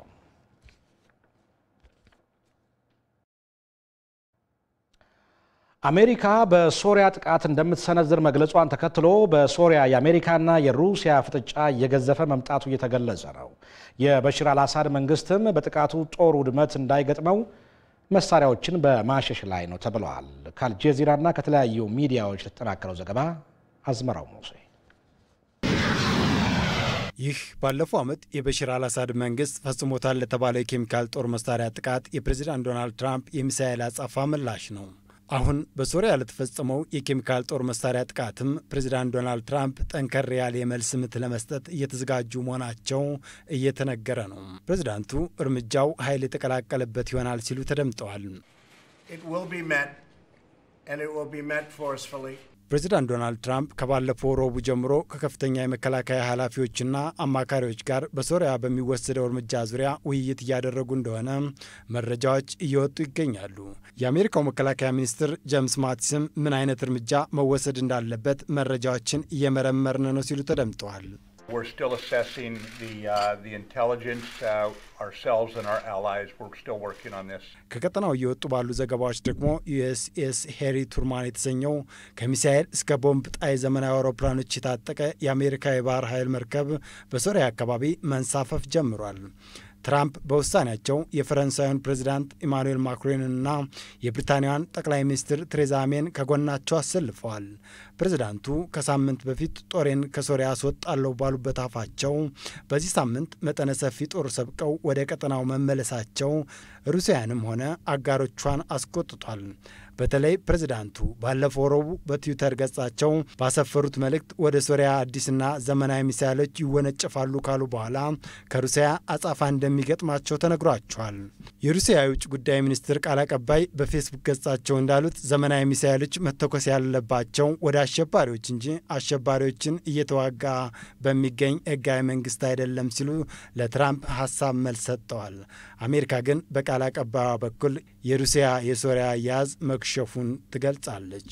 አሜሪካ በሶሪያ ጥቃት እንደምትሰነዝር መግለጿን ተከትሎ በሶሪያ የአሜሪካና የሩሲያ ፍጥጫ እየገዘፈ መምጣቱ እየተገለጸ ነው የበሽር አልአሳድ መንግስትም በጥቃቱ ጦር ውድመት እንዳይገጥመው መሳሪያዎችን በማሸሽ ላይ ነው ተብሏል ከአልጀዚራና ከተለያዩ ሚዲያዎች ለተጠናከረው ዘገባ አዝመራው ሙሴ ይህ ባለፈው ዓመት የበሽር አልአሳድ መንግስት ፈጽሞታል ለተባለው የኬሚካል ጦር መሳሪያ ጥቃት የፕሬዝዳንት ዶናልድ ትራምፕ የሚሳኤል አጸፋ ምላሽ ነው አሁን በሶሪያ ለተፈጸመው የኬሚካል ጦር መሳሪያ ጥቃትም ፕሬዝዳንት ዶናልድ ትራምፕ ጠንከር ያለ የመልስ ምት ለመስጠት እየተዘጋጁ መሆናቸው እየተነገረ ነው ፕሬዝዳንቱ እርምጃው ኃይል የተቀላቀለበት ይሆናል ሲሉ ተደምጠዋል ፕሬዝዳንት ዶናልድ ትራምፕ ከባለፈው ረቡዕ ጀምሮ ከከፍተኛ የመከላከያ ኃላፊዎችና አማካሪዎች ጋር በሶሪያ በሚወሰደው እርምጃ ዙሪያ ውይይት እያደረጉ እንደሆነ መረጃዎች እየወጡ ይገኛሉ የአሜሪካው መከላከያ ሚኒስትር ጄምስ ማቲስም ምን አይነት እርምጃ መወሰድ እንዳለበት መረጃዎችን እየመረመርን ነው ሲሉ ተደምጠዋል We're still assessing the intelligence ourselves and our allies. We're still working on this. ከቀጠናው እየወጡ ባሉ ዘገባዎች ደግሞ ዩኤስኤስ ሄሪ ቱርማን የተሰኘው ከሚሳኤል እስከ ቦምብ ጣይ ዘመናዊ አውሮፕላኖች የታጠቀ የአሜሪካ የባህር ኃይል መርከብ በሶሪያ አካባቢ መንሳፈፍ ጀምሯል ትራምፕ በውሳኔያቸው የፈረንሳዩን ፕሬዝዳንት ኢማኑኤል ማክሮንና የብሪታንያን ጠቅላይ ሚኒስትር ቴሬዛ ሜን ከጎናቸው አሰልፈዋል ፕሬዝዳንቱ ከሳምንት በፊት ጦሬን ከሶሪያ አስወጣለሁ ባሉበት አፋቸው በዚህ ሳምንት መጠነ ሰፊ ጦር ሰብቀው ወደ ቀጠናው መመለሳቸው ሩሲያንም ሆነ አጋሮቿን አስቆጥቷል በተለይ ፕሬዝዳንቱ ባለፈው ረቡዕ በትዊተር ገጻቸው ባሰፈሩት መልእክት ወደ ሶሪያ አዲስና ዘመናዊ ሚሳኤሎች ይወነጨፋሉ ካሉ በኋላ ከሩሲያ አጻፋ እንደሚገጥማቸው ተነግሯቸዋል የሩሲያ የውጭ ጉዳይ ሚኒስትር ቃል አቀባይ በፌስቡክ ገጻቸው እንዳሉት ዘመናዊ ሚሳኤሎች መተኮስ ያለባቸው ወደ አሸባሪዎች እንጂ አሸባሪዎችን እየተዋጋ በሚገኝ ህጋዊ መንግስት አይደለም ሲሉ ለትራምፕ ሐሳብ መልስ ሰጥተዋል አሜሪካ ግን በቃል አቀባዩ በኩል የሩሲያ የሶሪያ ያዝ መክሸፉን ትገልጻለች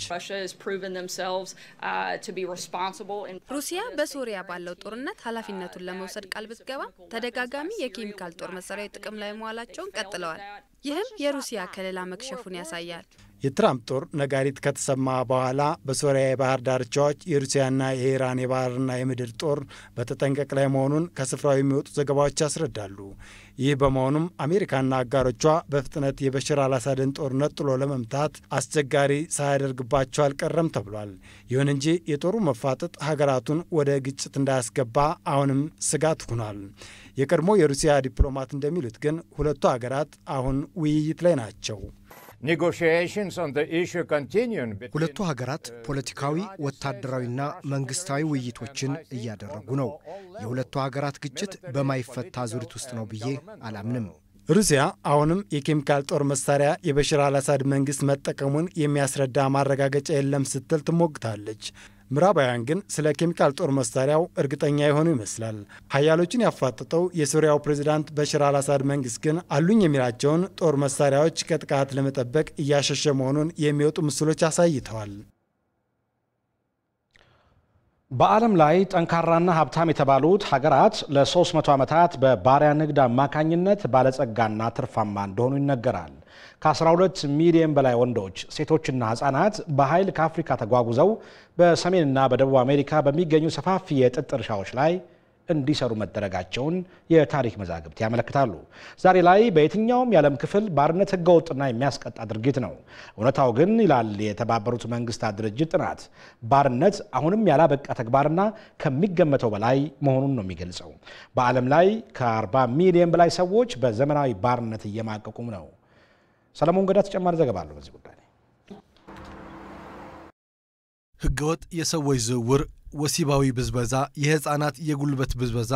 ሩሲያ በሶሪያ ባለው ጦርነት ኃላፊነቱን ለመውሰድ ቃል ብትገባ ተደጋጋሚ የኬሚካል ጦር መሳሪያ ጥቅም ላይ መዋላቸውን ቀጥለዋል ይህም የሩሲያ ከለላ መክሸፉን ያሳያል የትራምፕ ጦር ነጋሪት ከተሰማ በኋላ በሶሪያ የባህር ዳርቻዎች የሩሲያና የኢራን የባህርና የምድር ጦር በተጠንቀቅ ላይ መሆኑን ከስፍራው የሚወጡ ዘገባዎች ያስረዳሉ። ይህ በመሆኑም አሜሪካና አጋሮቿ በፍጥነት የበሽር አልአሳድን ጦርነት ጥሎ ለመምታት አስቸጋሪ ሳያደርግባቸው አልቀረም ተብሏል። ይሁን እንጂ የጦሩ መፋጠጥ ሀገራቱን ወደ ግጭት እንዳያስገባ አሁንም ስጋት ሆኗል። የቀድሞ የሩሲያ ዲፕሎማት እንደሚሉት ግን ሁለቱ ሀገራት አሁን ውይይት ላይ ናቸው። ሁለቱ ሀገራት ፖለቲካዊ፣ ወታደራዊና መንግስታዊ ውይይቶችን እያደረጉ ነው። የሁለቱ ሀገራት ግጭት በማይፈታ ዙሪት ውስጥ ነው ብዬ አላምንም። ሩሲያ አሁንም የኬሚካል ጦር መሳሪያ የበሽር አልአሳድ መንግስት መጠቀሙን የሚያስረዳ ማረጋገጫ የለም ስትል ትሞግታለች። ምዕራባውያን ግን ስለ ኬሚካል ጦር መሳሪያው እርግጠኛ የሆኑ ይመስላል። ሀያሎችን ያፋጠጠው የሶሪያው ፕሬዝዳንት በሽር አልአሳድ መንግስት ግን አሉኝ የሚላቸውን ጦር መሳሪያዎች ከጥቃት ለመጠበቅ እያሸሸ መሆኑን የሚወጡ ምስሎች አሳይተዋል። በዓለም ላይ ጠንካራና ሀብታም የተባሉት ሀገራት ለ300 ዓመታት በባሪያ ንግድ አማካኝነት ባለጸጋና ትርፋማ እንደሆኑ ይነገራል። ከ12 ሚሊዮን በላይ ወንዶች፣ ሴቶችና ህጻናት በኃይል ከአፍሪካ ተጓጉዘው በሰሜንና በደቡብ አሜሪካ በሚገኙ ሰፋፊ የጥጥ እርሻዎች ላይ እንዲሰሩ መደረጋቸውን የታሪክ መዛግብት ያመለክታሉ። ዛሬ ላይ በየትኛውም የዓለም ክፍል ባርነት ህገወጥና የሚያስቀጣ ድርጊት ነው። እውነታው ግን ይላል የተባበሩት መንግስታት ድርጅት ጥናት፣ ባርነት አሁንም ያላበቃ ተግባርና ከሚገመተው በላይ መሆኑን ነው የሚገልጸው። በዓለም ላይ ከ40 ሚሊዮን በላይ ሰዎች በዘመናዊ ባርነት እየማቀቁም ነው። ሰለሞን ገዳ ተጨማሪ ዘገባ አለው በዚህ ጉዳይ። ህገወጥ የሰዎች ዝውውር፣ ወሲባዊ ብዝበዛ፣ የህፃናት የጉልበት ብዝበዛ፣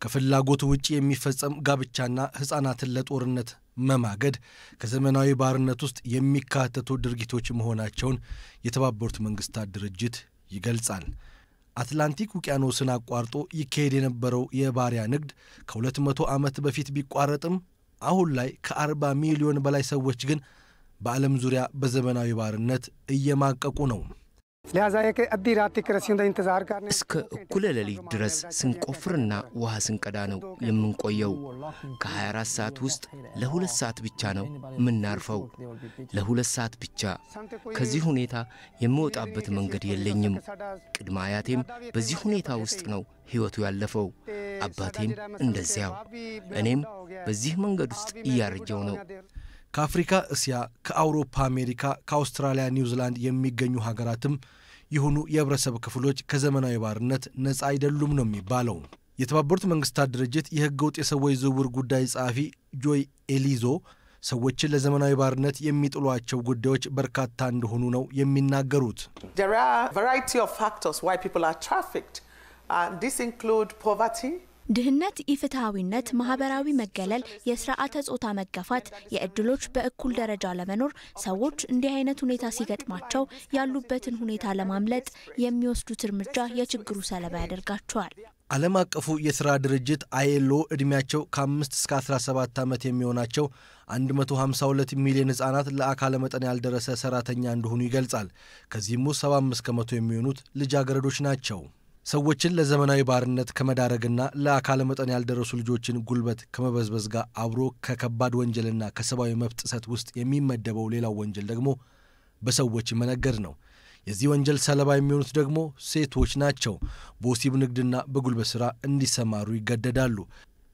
ከፍላጎት ውጪ የሚፈጸም ጋብቻና ህፃናትን ለጦርነት መማገድ ከዘመናዊ ባርነት ውስጥ የሚካተቱ ድርጊቶች መሆናቸውን የተባበሩት መንግስታት ድርጅት ይገልጻል። አትላንቲክ ውቅያኖስን አቋርጦ ይካሄድ የነበረው የባሪያ ንግድ ከ200 ዓመት በፊት ቢቋረጥም አሁን ላይ ከ40 ሚሊዮን በላይ ሰዎች ግን በዓለም ዙሪያ በዘመናዊ ባርነት እየማቀቁ ነው። እስከ እኩለ ሌሊት ድረስ ስንቆፍርና ውሃ ስንቀዳ ነው የምንቆየው። ከ24 ሰዓት ውስጥ ለ2 ሰዓት ብቻ ነው የምናርፈው። ለ2 ሰዓት ብቻ። ከዚህ ሁኔታ የምወጣበት መንገድ የለኝም። ቅድመ አያቴም በዚህ ሁኔታ ውስጥ ነው ሕይወቱ ያለፈው። አባቴም እንደዚያው። እኔም በዚህ መንገድ ውስጥ እያረጀው ነው። ከአፍሪካ፣ እስያ፣ ከአውሮፓ፣ አሜሪካ፣ ከአውስትራሊያ፣ ኒውዚላንድ የሚገኙ ሀገራትም ይሁኑ የህብረተሰብ ክፍሎች ከዘመናዊ ባርነት ነፃ አይደሉም ነው የሚባለው። የተባበሩት መንግስታት ድርጅት የህገ ወጥ የሰዎች ዝውውር ጉዳይ ጸሐፊ ጆይ ኤሊዞ ሰዎችን ለዘመናዊ ባርነት የሚጥሏቸው ጉዳዮች በርካታ እንደሆኑ ነው የሚናገሩት። There are a variety of factors why people are trafficked. This include poverty. ድህነት፣ ኢፍትሃዊነት፣ ማህበራዊ መገለል፣ የስርዓተ ጾታ መገፋት፣ የእድሎች በእኩል ደረጃ ለመኖር ሰዎች እንዲህ አይነት ሁኔታ ሲገጥማቸው ያሉበትን ሁኔታ ለማምለጥ የሚወስዱት እርምጃ የችግሩ ሰለባ ያደርጋቸዋል። ዓለም አቀፉ የሥራ ድርጅት አይኤልኦ ዕድሜያቸው ከ5 እስከ 17 ዓመት የሚሆናቸው 152 ሚሊዮን ህጻናት ለአካለ መጠን ያልደረሰ ሰራተኛ እንደሆኑ ይገልጻል። ከዚህም 75 ከመቶ የሚሆኑት ልጃገረዶች ናቸው። ሰዎችን ለዘመናዊ ባርነት ከመዳረግና ለአካለ መጠን ያልደረሱ ልጆችን ጉልበት ከመበዝበዝ ጋር አብሮ ከከባድ ወንጀልና ከሰብአዊ መብት ጥሰት ውስጥ የሚመደበው ሌላው ወንጀል ደግሞ በሰዎች መነገድ ነው። የዚህ ወንጀል ሰለባ የሚሆኑት ደግሞ ሴቶች ናቸው። በወሲብ ንግድና በጉልበት ሥራ እንዲሰማሩ ይገደዳሉ።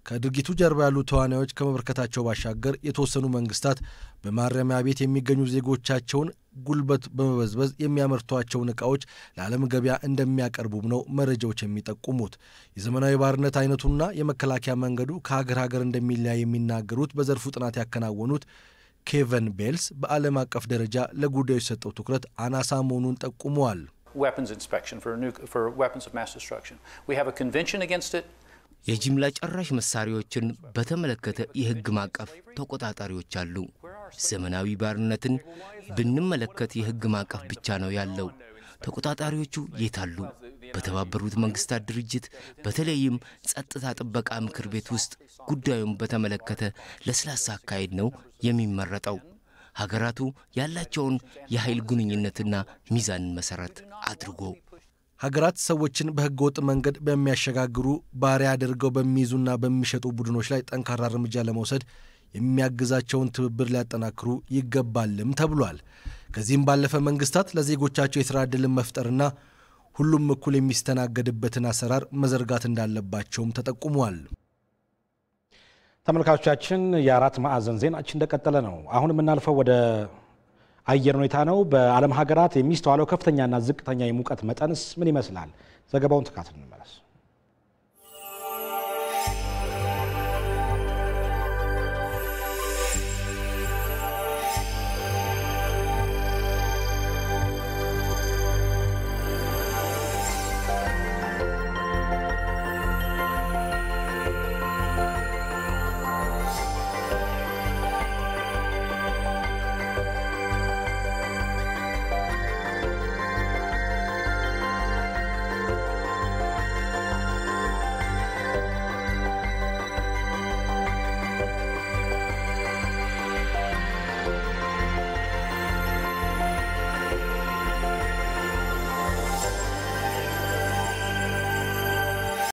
ከድርጊቱ ጀርባ ያሉ ተዋናዮች ከመበርከታቸው ባሻገር የተወሰኑ መንግስታት በማረሚያ ቤት የሚገኙ ዜጎቻቸውን ጉልበት በመበዝበዝ የሚያመርቷቸውን ዕቃዎች ለዓለም ገበያ እንደሚያቀርቡም ነው መረጃዎች የሚጠቁሙት። የዘመናዊ ባርነት አይነቱና የመከላከያ መንገዱ ከሀገር ሀገር እንደሚለያይ የሚናገሩት በዘርፉ ጥናት ያከናወኑት ኬቨን ቤልስ በዓለም አቀፍ ደረጃ ለጉዳዩ የሰጠው ትኩረት አናሳ መሆኑን ጠቁመዋል። Weapons inspection for weapons of mass destruction. We have a convention against it. የጅምላ ጨራሽ መሳሪያዎችን በተመለከተ የህግ ማቀፍ ተቆጣጣሪዎች አሉ። ዘመናዊ ባርነትን ብንመለከት የህግ ማቀፍ ብቻ ነው ያለው። ተቆጣጣሪዎቹ የታሉ? በተባበሩት መንግስታት ድርጅት በተለይም ጸጥታ ጥበቃ ምክር ቤት ውስጥ ጉዳዩን በተመለከተ ለስላሳ አካሄድ ነው የሚመረጠው። ሀገራቱ ያላቸውን የኃይል ግንኙነትና ሚዛንን መሰረት አድርጎ ሀገራት ሰዎችን በህገወጥ መንገድ በሚያሸጋግሩ ባሪያ አድርገው በሚይዙና በሚሸጡ ቡድኖች ላይ ጠንካራ እርምጃ ለመውሰድ የሚያግዛቸውን ትብብር ሊያጠናክሩ ይገባልም ተብሏል። ከዚህም ባለፈ መንግስታት ለዜጎቻቸው የሥራ ዕድልን መፍጠርና ሁሉም እኩል የሚስተናገድበትን አሰራር መዘርጋት እንዳለባቸውም ተጠቁሟል። ተመልካቾቻችን የአራት ማዕዘን ዜናችን እንደቀጠለ ነው። አሁን የምናልፈው ወደ አየር ሁኔታ ነው። በዓለም ሀገራት የሚስተዋለው ከፍተኛና ዝቅተኛ የሙቀት መጠንስ ምን ይመስላል? ዘገባውን ተካትለን እንመለስ።